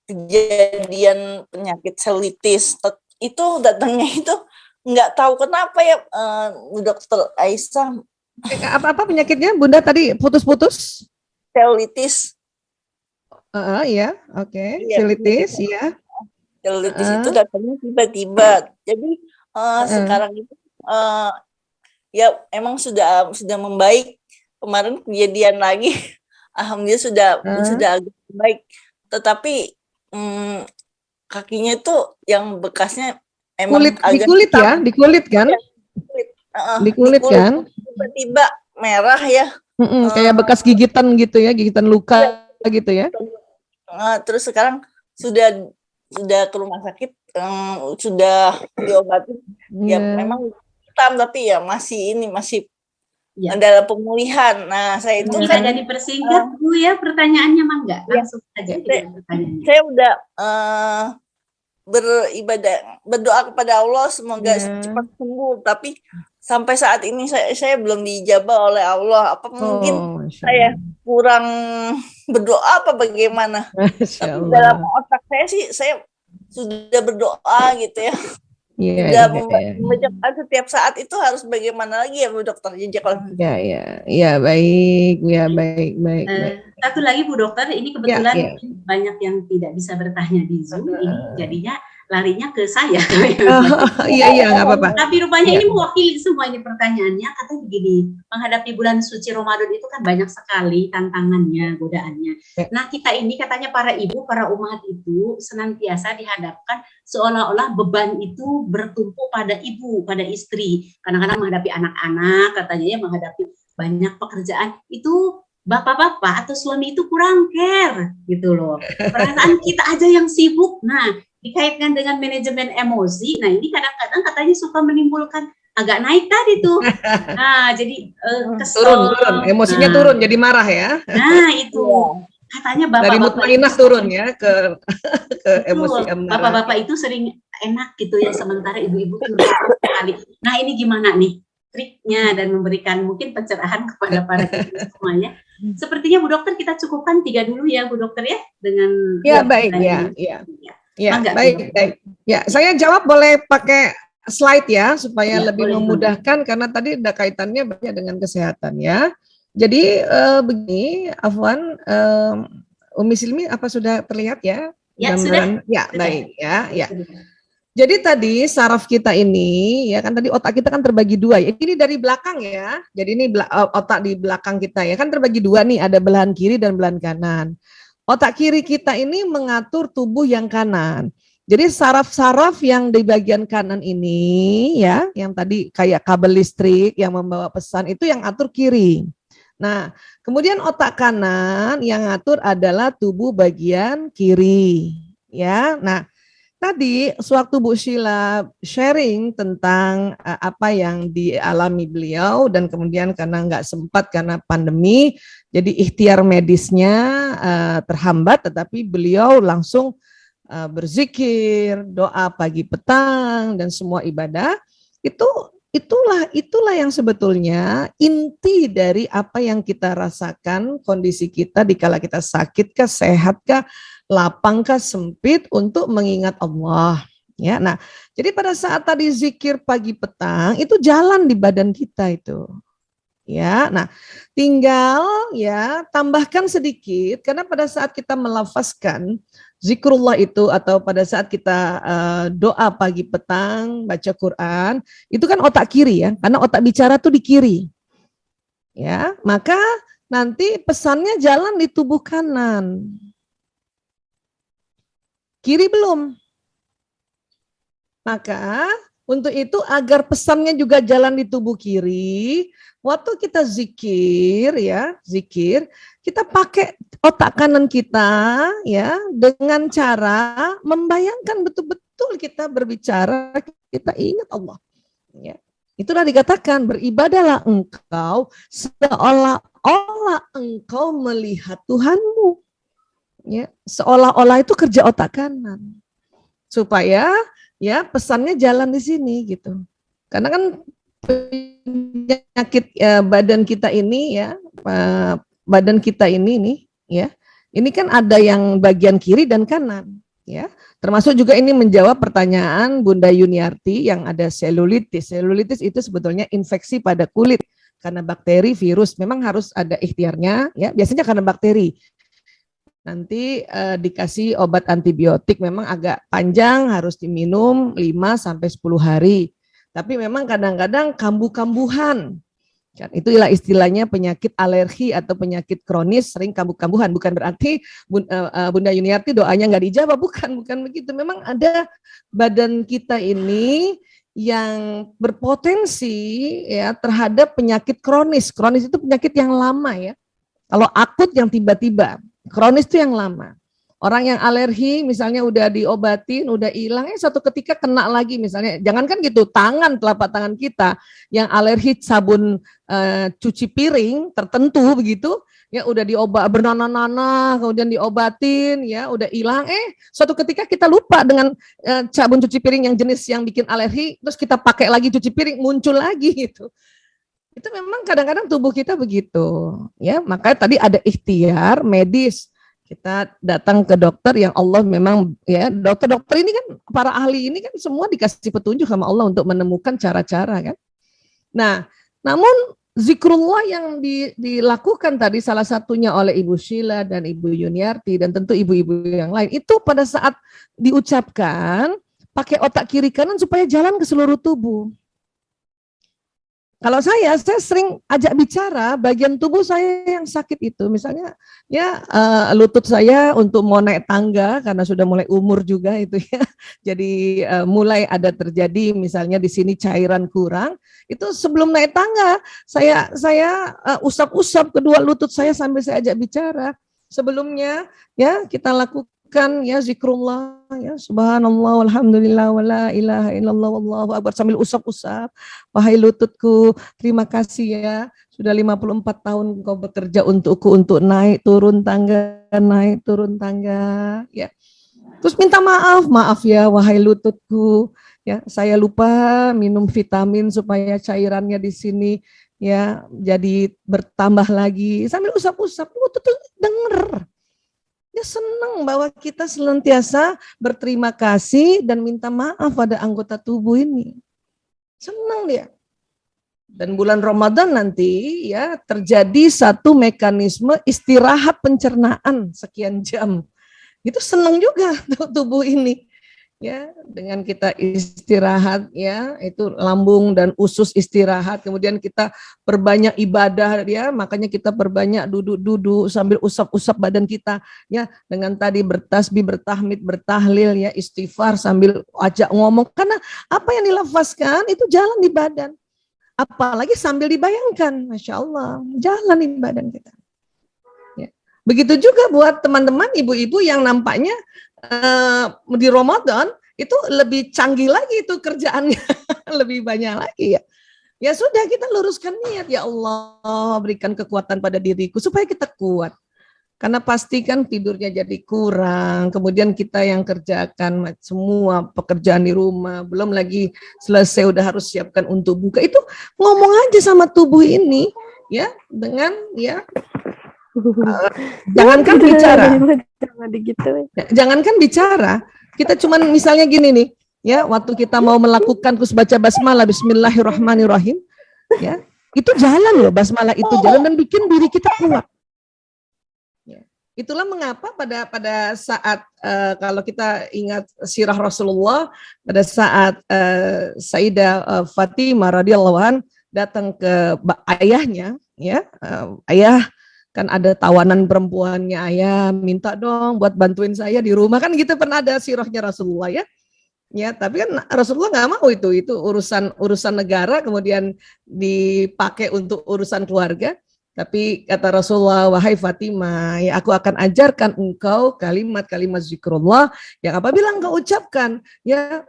kejadian penyakit selitis. Itu datangnya itu nggak tahu kenapa ya, Dokter Aisyah. Apa penyakitnya Bunda tadi putus-putus? Selitis. Iya, oke. Selitis ya. Selitis itu datangnya tiba-tiba. Jadi sekarang itu ya emang sudah membaik. Kemarin kejadian lagi, alhamdulillah sudah agak baik. Tetapi kakinya itu yang bekasnya emang di kulit ya, di kulit kan? Di kulit kan? Tiba-tiba merah ya. Kayak bekas gigitan gitu ya, gigitan luka gitu ya. Terus sekarang sudah ke rumah sakit, sudah diobati. Ya memang hitam, tapi ya masih dalam pemulihan. Nah, saya itu bisa jadi persingkat Bu ya pertanyaannya, Mangga. Langsung saja pertanyaannya. Saya udah berdoa kepada Allah semoga cepat sembuh, tapi sampai saat ini saya belum dijabah oleh Allah. Apa mungkin saya kurang berdoa apa bagaimana? Tapi dalam otak saya sih saya sudah berdoa gitu ya. Membaca setiap saat itu harus bagaimana lagi ya Bu Dokter? Ya baik. Satu lagi Bu Dokter, ini kebetulan banyak yang tidak bisa bertanya di Zoom, ini jadinya larinya ke saya. Iya nggak apa-apa. Tapi rupanya ini mewakili semua ini pertanyaannya. Katanya begini, menghadapi bulan suci Ramadan itu kan banyak sekali tantangannya, godaannya. Nah kita ini katanya para ibu, para umat itu senantiasa dihadapkan seolah-olah beban itu bertumpuk pada ibu, pada istri. Kadang-kadang menghadapi anak-anak, katanya ya menghadapi banyak pekerjaan itu. Bapak-bapak atau suami itu kurang care gitu loh. Perasaan kita aja yang sibuk. Nah, dikaitkan dengan manajemen emosi. Nah, ini kadang-kadang katanya suka menimbulkan agak naik tadi tuh. Nah, jadi kesel. Turun, emosinya turun jadi marah ya. Nah, itu. Katanya bapak-bapak dari mutmainah turun ya ke emosi amarah. Bapak-bapak itu sering enak gitu ya, sementara ibu-ibu turun sekali. Nah, ini gimana nih triknya dan memberikan mungkin pencerahan kepada para ibu semuanya. Sepertinya Bu Dokter kita cukupkan 3 dulu ya Bu Dokter ya dengan baik baik. Ya, saya jawab boleh pakai slide ya supaya lebih memudahkan karena tadi ada kaitannya banyak dengan kesehatan ya. Jadi begini, Afwan, Umi Silmi apa sudah terlihat ya? Ya, sudah. Ya, baik ya, ya. Jadi tadi saraf kita ini ya kan tadi otak kita kan terbagi dua ya. Ini dari belakang ya. Jadi ini otak di belakang kita ya kan terbagi dua nih, ada belahan kiri dan belahan kanan. Otak kiri kita ini mengatur tubuh yang kanan. Jadi saraf-saraf yang di bagian kanan ini ya, yang tadi kayak kabel listrik yang membawa pesan itu yang atur kiri. Nah, kemudian otak kanan yang ngatur adalah tubuh bagian kiri ya. Nah, tadi sewaktu Bu Sheila sharing tentang apa yang dialami beliau dan kemudian karena nggak sempat karena pandemi, jadi ikhtiar medisnya terhambat, tetapi beliau langsung berzikir, doa pagi petang dan semua ibadah itulah yang sebetulnya inti dari apa yang kita rasakan kondisi kita dikala kita sakit kah, sehat kah, lapang kah, sempit untuk mengingat Allah. Ya, nah, jadi pada saat tadi zikir pagi petang itu jalan di badan kita itu. Ya, nah, tinggal ya tambahkan sedikit karena pada saat kita melafazkan zikrullah itu atau pada saat kita doa pagi petang baca Quran itu kan otak kiri ya, karena otak bicara tuh di kiri. Ya, maka nanti pesannya jalan di tubuh kanan. Kiri belum. Maka untuk itu agar pesannya juga jalan di tubuh kiri, waktu kita zikir ya, zikir, kita pakai otak kanan kita ya dengan cara membayangkan betul-betul kita berbicara, kita ingat Allah. Ya. Itulah dikatakan beribadahlah engkau seolah-olah engkau melihat Tuhanmu. Ya, seolah-olah itu kerja otak kanan. Supaya ya pesannya jalan di sini gitu. Karena kan penyakit badan kita ini ya, badan kita ini nih ya, ini kan ada yang bagian kiri dan kanan ya. Termasuk juga ini menjawab pertanyaan Bunda Yuniarti yang ada selulitis. Selulitis itu sebetulnya infeksi pada kulit karena bakteri, virus. Memang harus ada ikhtiarnya ya. Biasanya karena bakteri. Nanti dikasih obat antibiotik, memang agak panjang, harus diminum 5-10 hari. Tapi memang kadang-kadang kambuh-kambuhan. Itulah istilahnya penyakit alergi atau penyakit kronis sering kambuh-kambuhan. Bukan berarti Bunda Yuniarti doanya nggak dijawab, bukan begitu. Memang ada badan kita ini yang berpotensi ya terhadap penyakit kronis. Kronis itu penyakit yang lama ya. Kalau akut yang tiba-tiba. Kronis itu yang lama. Orang yang alergi misalnya udah diobatin, udah hilang, suatu ketika kena lagi misalnya. Jangankan gitu, telapak tangan kita yang alergi sabun cuci piring tertentu begitu, ya udah diobat bernanah-nanah, kemudian diobatin, ya udah hilang, suatu ketika kita lupa dengan sabun cuci piring yang jenis yang bikin alergi, terus kita pakai lagi cuci piring, muncul lagi gitu. Itu memang kadang-kadang tubuh kita begitu, ya. Makanya tadi ada ikhtiar medis. Kita datang ke dokter yang Allah memang ya, dokter-dokter ini kan para ahli ini kan semua dikasih petunjuk sama Allah untuk menemukan cara-cara kan. Nah, namun zikrullah yang dilakukan tadi salah satunya oleh Ibu Sheila dan Ibu Yuniarti dan tentu ibu-ibu yang lain itu pada saat diucapkan pakai otak kiri kanan supaya jalan ke seluruh tubuh. Kalau saya sering ajak bicara bagian tubuh saya yang sakit itu, misalnya ya lutut saya untuk mau naik tangga karena sudah mulai umur juga itu ya, jadi mulai ada terjadi misalnya di sini cairan kurang, itu sebelum naik tangga saya usap-usap kedua lutut saya sambil saya ajak bicara. Sebelumnya ya kita lakukan ya zikrullah ya subhanallah walhamdulillah wala ilaha illallah wallahu akbar sambil usap-usap. Wahai lututku, terima kasih ya sudah 54 tahun engkau bekerja untukku untuk naik turun tangga ya. Terus minta maaf ya wahai lututku ya, saya lupa minum vitamin supaya cairannya di sini ya jadi bertambah lagi sambil usap-usap. Lutut denger. Dia senang bahwa kita senantiasa berterima kasih dan minta maaf pada anggota tubuh ini. Senang dia. Dan bulan Ramadan nanti ya terjadi satu mekanisme istirahat pencernaan sekian jam. Itu senang juga tubuh ini. Ya, dengan kita istirahat ya, itu lambung dan usus istirahat, kemudian kita perbanyak ibadah ya, makanya kita perbanyak duduk-duduk sambil usap-usap badan kita ya, dengan tadi bertasbih, bertahmid, bertahlil ya, istighfar sambil ajak ngomong, karena apa yang dilafazkan itu jalan di badan. Apalagi sambil dibayangkan, Masya Allah, jalan di badan kita. Ya. Begitu juga buat teman-teman ibu-ibu yang nampaknya di Ramadan itu lebih canggih lagi itu kerjaannya, lebih banyak lagi ya. Ya sudah, kita luruskan niat, ya Allah berikan kekuatan pada diriku supaya kita kuat. Karena pasti kan tidurnya jadi kurang, kemudian kita yang kerjakan semua pekerjaan di rumah, belum lagi selesai udah harus siapkan untuk buka. Itu ngomong aja sama tubuh ini ya, dengan ya jangankan bicara. Jangankan bicara, kita cuman misalnya gini nih, ya, waktu kita mau melakukan terus baca basmalah, bismillahirrahmanirrahim, ya, itu jalan loh, basmalah itu jalan dan bikin diri kita kuat. Ya. Itulah mengapa pada saat kalau kita ingat sirah Rasulullah, pada saat Sayyidah Fatimah radhiyallahu an datang ke ayahnya, ya, ayah kan ada tawanan perempuannya, ayah minta dong buat bantuin saya di rumah, kan gitu, pernah ada sirahnya Rasulullah ya. Ya, tapi kan Rasulullah nggak mau itu urusan negara kemudian dipakai untuk urusan keluarga. Tapi kata Rasulullah, wahai Fatimah, ya aku akan ajarkan engkau kalimat-kalimat zikrullah yang apabila engkau ucapkan, ya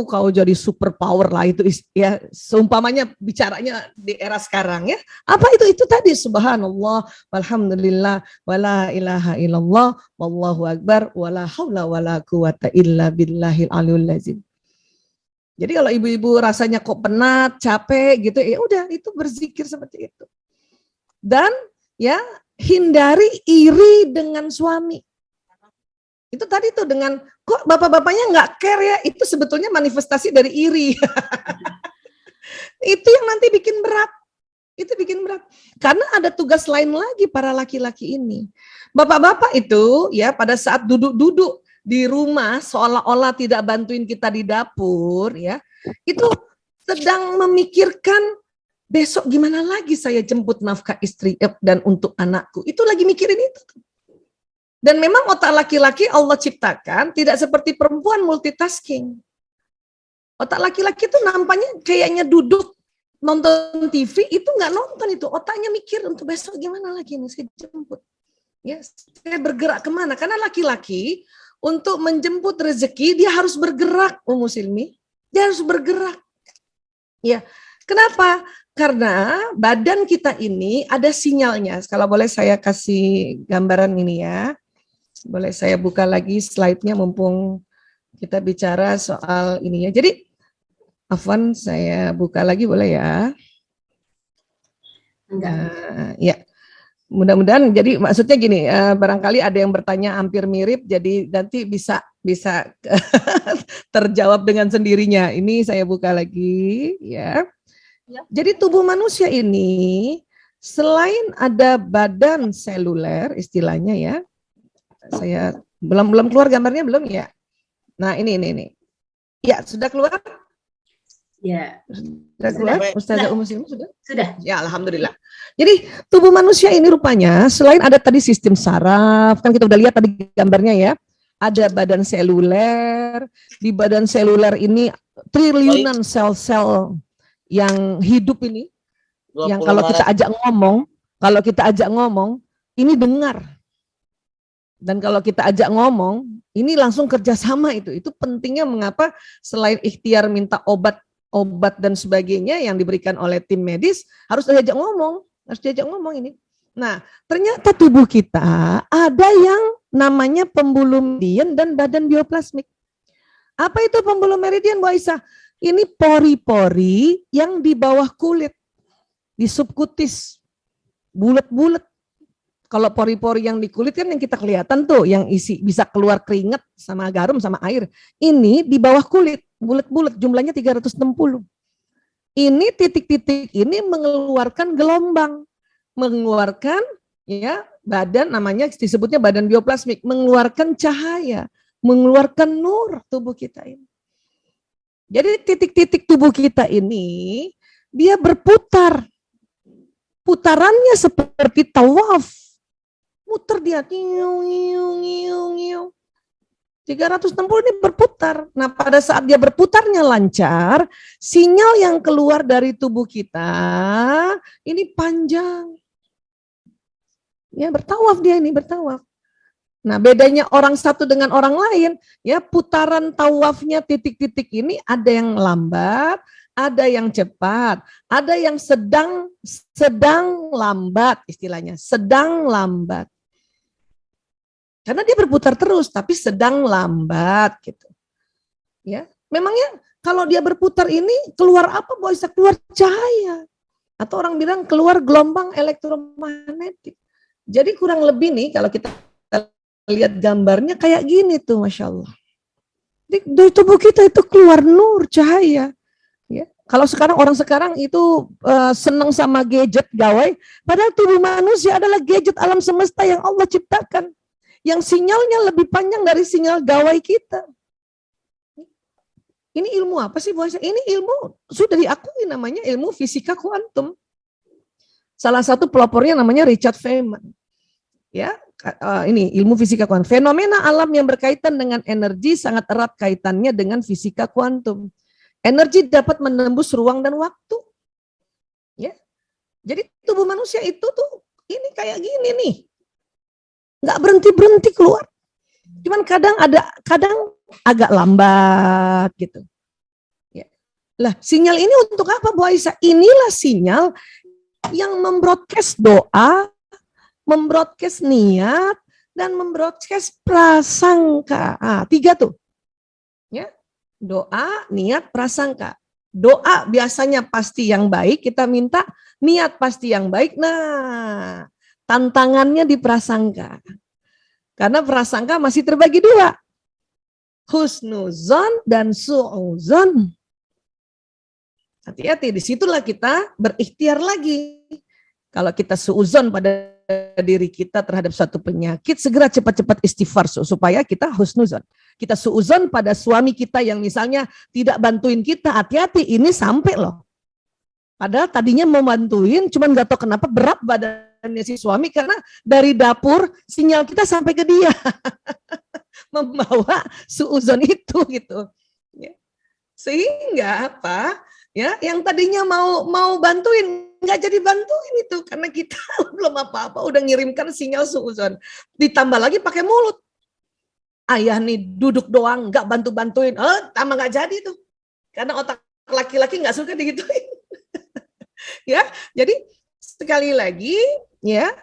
kau jadi super power lah itu ya, seumpamanya bicaranya di era sekarang ya. Apa itu tadi, subhanallah walhamdulillah wala ilaha illallah wallahu akbar wala haula wala quwata illa billahil aliyul azim. Jadi kalau ibu-ibu rasanya kok penat, capek gitu, ya udah itu berzikir seperti itu. Dan ya hindari iri dengan suami. Itu tadi tuh dengan kok bapak-bapaknya nggak care ya, itu sebetulnya manifestasi dari iri. Itu yang nanti bikin berat. Itu bikin berat. Karena ada tugas lain lagi para laki-laki ini. Bapak-bapak itu ya pada saat duduk-duduk di rumah seolah-olah tidak bantuin kita di dapur ya, itu sedang memikirkan besok gimana lagi saya jemput nafkah istri dan untuk anakku. Itu lagi mikirin itu. Dan memang otak laki-laki Allah ciptakan tidak seperti perempuan multitasking. Otak laki-laki itu nampaknya kayaknya duduk nonton TV, itu nggak nonton itu. Otaknya mikir untuk besok gimana lagi nih saya jemput. Ya, saya bergerak kemana? Karena laki-laki untuk menjemput rezeki dia harus bergerak, Ummu Silmi. Dia harus bergerak. Ya, kenapa? Karena badan kita ini ada sinyalnya. Kalau boleh saya kasih gambaran ini ya. Boleh saya buka lagi slide-nya mumpung kita bicara soal ini ya. Jadi, Afwan saya buka lagi boleh ya? Ya, mudah-mudahan. Jadi maksudnya gini, barangkali ada yang bertanya hampir mirip, jadi nanti bisa terjawab dengan sendirinya. Ini saya buka lagi ya. Jadi tubuh manusia ini selain ada badan seluler istilahnya ya. Saya belum keluar gambarnya belum ya. Nah ini. Ya sudah keluar? Ya. Sudah keluar? Ustazah Ummu Silmi sudah? Sudah. Ya alhamdulillah. Jadi tubuh manusia ini rupanya selain ada tadi sistem saraf, kan kita udah lihat tadi gambarnya ya. Ada badan seluler. Di badan seluler ini triliunan sel-sel yang hidup ini. Yang kalau kita ajak ngomong, ini dengar. Dan kalau kita ajak ngomong, ini langsung kerjasama itu. Itu pentingnya mengapa selain ikhtiar minta obat dan sebagainya yang diberikan oleh tim medis, harus diajak ngomong ini. Nah, ternyata tubuh kita ada yang namanya pembuluh meridian dan badan bioplasmik. Apa itu pembuluh meridian, Bu Aisyah? Ini pori-pori yang di bawah kulit, di subkutis, bulat-bulat. Kalau pori-pori yang di kulit kan yang kita kelihatan tuh, yang isi bisa keluar keringat sama garam sama air. Ini di bawah kulit, bulat-bulat, jumlahnya 360. ini titik-titik ini mengeluarkan gelombang, mengeluarkan ya badan, namanya disebutnya badan bioplasmik, mengeluarkan cahaya, mengeluarkan nur tubuh kita ini. Jadi titik-titik tubuh kita ini dia berputar. Putarannya seperti tawaf. Muter dia 360 ini berputar. Nah, pada saat dia berputarnya lancar, sinyal yang keluar dari tubuh kita ini panjang. Ya, bertawaf dia ini, bertawaf. Nah, bedanya orang satu dengan orang lain, ya putaran tawafnya titik-titik ini ada yang lambat, ada yang cepat, ada yang sedang lambat istilahnya, sedang lambat. Karena dia berputar terus, tapi sedang lambat gitu. Ya, memangnya kalau dia berputar ini keluar apa? Bisa keluar cahaya, atau orang bilang keluar gelombang elektromagnetik. Jadi kurang lebih nih kalau kita lihat gambarnya kayak gini tuh, Masya Allah. Di tubuh kita itu keluar nur, cahaya. Ya. Kalau orang sekarang itu senang sama gadget, gawai, padahal tubuh manusia adalah gadget alam semesta yang Allah ciptakan. Yang sinyalnya lebih panjang dari sinyal gawai kita. Ini ilmu apa sih? Ini ilmu sudah diakui namanya ilmu fisika kuantum. Salah satu pelopornya namanya Richard Feynman. Ya, ini ilmu fisika kuantum. Fenomena alam yang berkaitan dengan energi sangat erat kaitannya dengan fisika kuantum. Energi dapat menembus ruang dan waktu. Ya. Jadi tubuh manusia itu tuh ini kayak gini nih. Nggak berhenti-berhenti keluar. Cuman kadang agak lambat gitu. Ya. Lah, sinyal ini untuk apa, Bu Aisyah? Inilah sinyal yang membroadcast doa, membroadcast niat, dan membroadcast prasangka. 3 tuh. Ya. Doa, niat, prasangka. Doa biasanya pasti yang baik, kita minta, niat pasti yang baik. Nah, tantangannya di prasangka. Karena prasangka masih terbagi 2. Husnuzon dan su'uzon. Hati-hati, disitulah kita berikhtiar lagi. Kalau kita su'uzon pada diri kita terhadap suatu penyakit, segera cepat-cepat istighfar supaya kita husnuzon. Kita su'uzon pada suami kita yang misalnya tidak bantuin kita, hati-hati, ini sampai loh. Padahal tadinya mau bantuin, cuman gak tahu kenapa berat badannya si suami, karena dari dapur sinyal kita sampai ke dia. Membawa su'uzon itu gitu. Ya. Sehingga apa? Ya, yang tadinya mau bantuin nggak jadi bantuin itu karena kita belum apa-apa udah ngirimkan sinyal su'uzon. Ditambah lagi pakai mulut. Ayah nih duduk doang nggak bantu-bantuin, tambah nggak jadi tuh. Karena otak laki-laki nggak suka digituin. Ya, jadi sekali lagi ya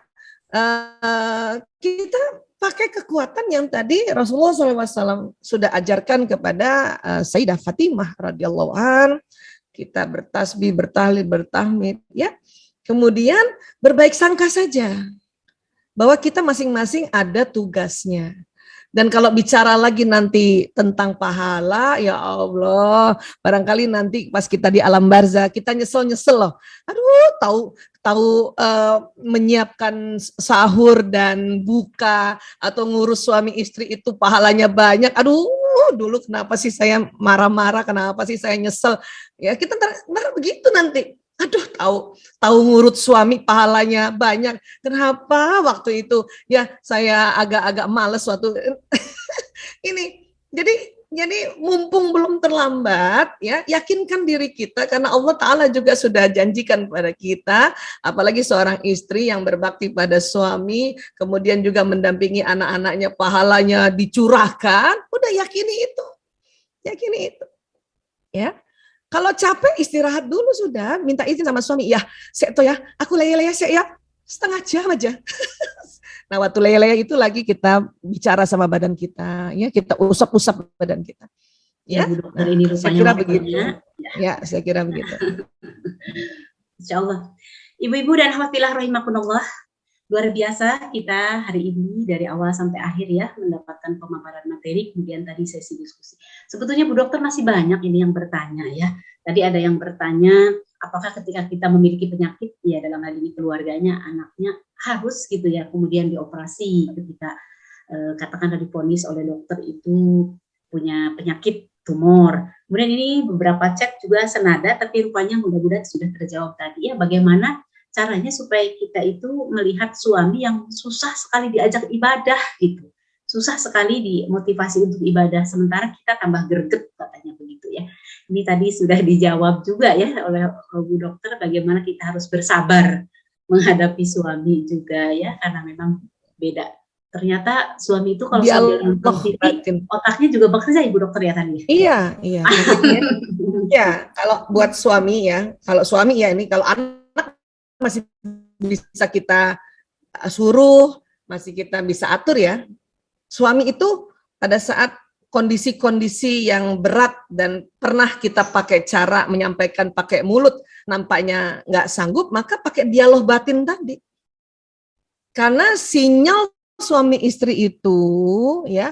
kita pakai kekuatan yang tadi Rasulullah SAW sudah ajarkan kepada Sayyidah Fatimah radhiyallahu anha. Kita bertasbih, bertahlil, bertahmid, ya. Kemudian berbaik sangka saja bahwa kita masing-masing ada tugasnya. Dan kalau bicara lagi nanti tentang pahala, ya Allah, barangkali nanti pas kita di alam barzah kita nyesel loh. Aduh, tahu menyiapkan sahur dan buka atau ngurus suami istri itu pahalanya banyak. Aduh, dulu kenapa sih saya marah-marah, kenapa sih saya nyesel. Ya kita ntar begitu nanti. Aduh, tahu ngurut suami pahalanya banyak. Kenapa waktu itu ya saya agak males waktu ini. Jadi mumpung belum terlambat ya, yakinkan diri kita karena Allah Ta'ala juga sudah janjikan pada kita, apalagi seorang istri yang berbakti pada suami, kemudian juga mendampingi anak-anaknya, pahalanya dicurahkan, udah yakini itu. Ya. Kalau capek istirahat dulu sudah, minta izin sama suami, ya, aku leye-leye ya, setengah jam aja. Nah, waktu leye-leye itu lagi kita bicara sama badan kita, ya, kita usap-usap badan kita. Ya, nah, ini saya kira begitu. Ya, saya kira begitu. Insyaallah. Ibu-ibu dan hafizillah rahimakumullah, luar biasa kita hari ini dari awal sampai akhir ya mendapatkan pemaparan materi, kemudian tadi sesi diskusi. Sebetulnya Bu Dokter masih banyak ini yang bertanya ya, Tadi ada yang bertanya, apakah ketika kita memiliki penyakit, ya dalam hal ini keluarganya, anaknya harus gitu ya, kemudian dioperasi ketika katakanlah divonis oleh dokter itu punya penyakit tumor. Kemudian ini beberapa chat juga senada, tapi rupanya mudah-mudahan sudah terjawab tadi ya, bagaimana caranya supaya kita itu melihat suami yang susah sekali diajak ibadah gitu. Susah sekali dimotivasi untuk ibadah, sementara kita tambah greget katanya begitu ya. Ini tadi sudah dijawab juga ya oleh Bu Dokter, bagaimana kita harus bersabar menghadapi suami juga ya, karena memang beda. Ternyata suami itu kalau suami nonton TV, otaknya juga bekerja Ibu Dokter ya tadi. Iya. Ya, kalau buat suami ya, kalau suami ya ini, kalau anak masih bisa kita suruh, masih kita bisa atur ya. Suami itu pada saat kondisi-kondisi yang berat dan pernah kita pakai cara menyampaikan pakai mulut, nampaknya nggak sanggup, maka pakai dialog batin tadi. Karena sinyal suami istri itu ya,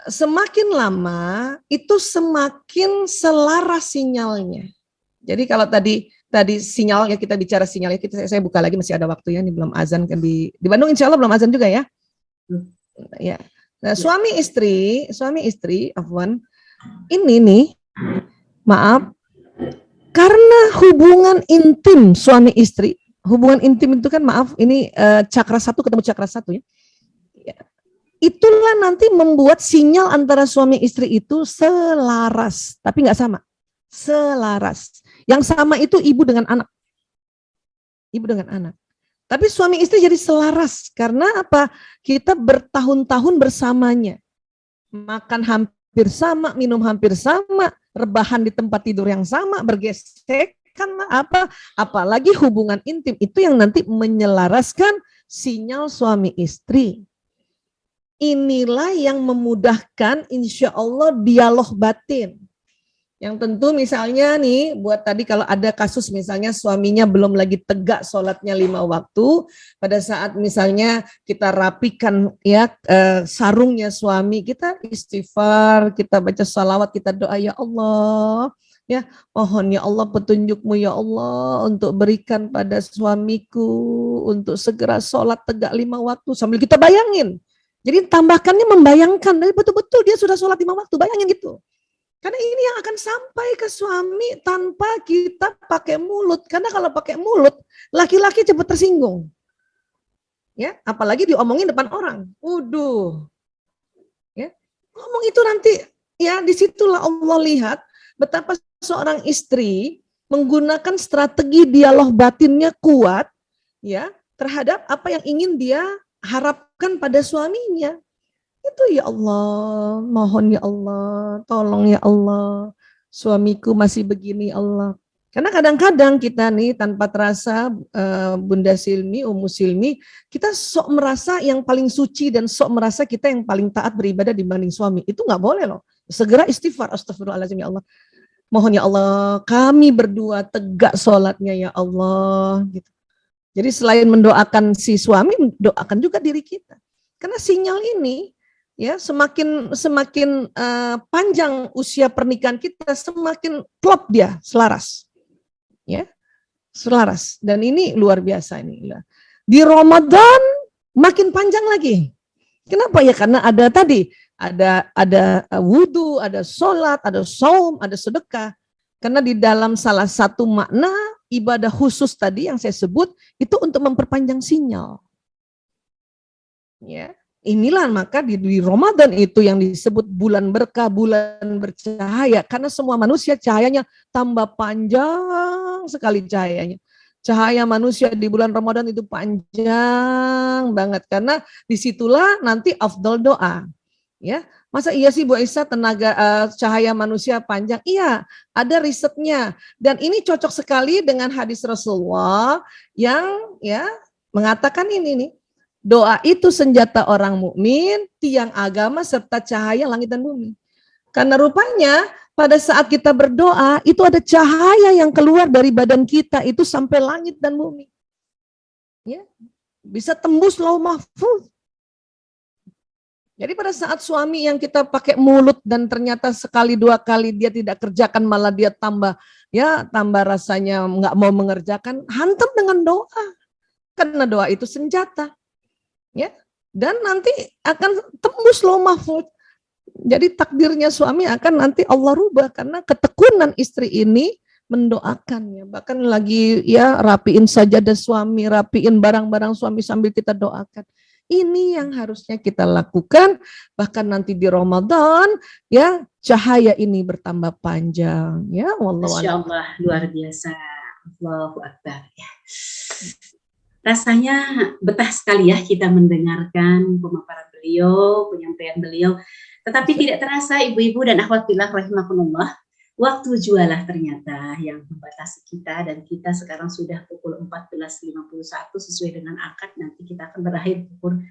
semakin lama itu semakin selaras sinyalnya. Jadi kalau tadi sinyalnya, kita bicara sinyalnya, saya buka lagi, masih ada waktu ya, ini belum azan kan di Bandung, insya Allah belum azan juga ya. Ya. Nah, suami istri, Afwan, ini nih, maaf, karena hubungan intim suami istri, hubungan intim itu kan, maaf, ini cakra 1 ketemu cakra 1 ya. Itulah nanti membuat sinyal antara suami istri itu selaras, tapi nggak sama, selaras. Yang sama itu ibu dengan anak. Ibu dengan anak. Tapi suami istri jadi selaras. Karena apa? Kita bertahun-tahun bersamanya. Makan hampir sama, minum hampir sama, rebahan di tempat tidur yang sama, bergesekan apa? Apalagi hubungan intim. Itu yang nanti menyelaraskan sinyal suami istri. Inilah yang memudahkan insya Allah dialog batin. Yang tentu misalnya nih, buat tadi kalau ada kasus misalnya suaminya belum lagi tegak sholatnya 5 waktu, pada saat misalnya kita rapikan ya sarungnya suami, kita istighfar, kita baca salawat, kita doa, ya Allah, ya mohon ya Allah petunjukmu ya Allah untuk berikan pada suamiku untuk segera sholat tegak 5 waktu, sambil kita bayangin. Jadi tambahkannya membayangkan, dari betul-betul dia sudah sholat 5 waktu, bayangin gitu. Karena ini yang akan sampai ke suami tanpa kita pakai mulut. Karena kalau pakai mulut, laki-laki cepat tersinggung. Ya, apalagi diomongin depan orang. Waduh. Ya, ngomong itu nanti, ya disitulah Allah lihat betapa seorang istri menggunakan strategi dialog batinnya kuat, ya, terhadap apa yang ingin dia harapkan pada suaminya. Itu ya Allah, mohon ya Allah, tolong ya Allah, suamiku masih begini Allah. Karena kadang-kadang kita nih tanpa terasa, Bunda Silmi, Ummu Silmi, kita sok merasa yang paling suci dan sok merasa kita yang paling taat beribadah dibanding suami. Itu nggak boleh loh. Segera istighfar, astagfirullahaladzim ya Allah. Mohon ya Allah, kami berdua tegak sholatnya ya Allah. Gitu. Jadi selain mendoakan si suami, doakan juga diri kita. Karena sinyal ini, ya semakin panjang usia pernikahan kita, semakin klop dia, selaras, ya selaras. Dan ini luar biasa ini. Di Ramadan makin panjang lagi. Kenapa ya? Karena ada tadi, ada wudhu, ada sholat, ada saum, ada sedekah. Karena di dalam salah satu makna ibadah khusus tadi yang saya sebut itu untuk memperpanjang sinyal. Ya. Inilah maka di Ramadan itu yang disebut bulan berkah, bulan bercahaya. Karena semua manusia cahayanya tambah panjang sekali cahayanya. Cahaya manusia di bulan Ramadan itu panjang banget. Karena disitulah nanti afdal doa. Ya, masa iya sih Bu Aisyah tenaga cahaya manusia panjang? Iya, ada risetnya. Dan ini cocok sekali dengan hadis Rasulullah yang ya mengatakan ini nih. Doa itu senjata orang mukmin, tiang agama serta cahaya langit dan bumi. Karena rupanya pada saat kita berdoa itu ada cahaya yang keluar dari badan kita itu sampai langit dan bumi. Ya, bisa tembus lauh mahfuz. Jadi pada saat suami yang kita pakai mulut dan ternyata sekali dua kali dia tidak kerjakan, malah dia tambah rasanya nggak mau mengerjakan, hantam dengan doa. Karena doa itu senjata. Ya. Dan nanti akan tembus lauh mahfuz. Jadi takdirnya suami akan nanti Allah rubah karena ketekunan istri ini mendoakannya. Bahkan lagi rapiin sajadah suami, rapiin barang-barang suami sambil kita doakan. Ini yang harusnya kita lakukan, bahkan nanti di Ramadan cahaya ini bertambah panjang ya. Masya Allah, luar biasa. Allahu Akbar ya. Rasanya betah sekali ya kita mendengarkan pemaparan beliau, penyampaian beliau. Tetapi tidak terasa ibu-ibu dan akhwat fillah rahimakumullah, waktu jualah ternyata yang membatasi kita, dan kita sekarang sudah pukul 14.51 sesuai dengan akad, nanti kita akan berakhir pukul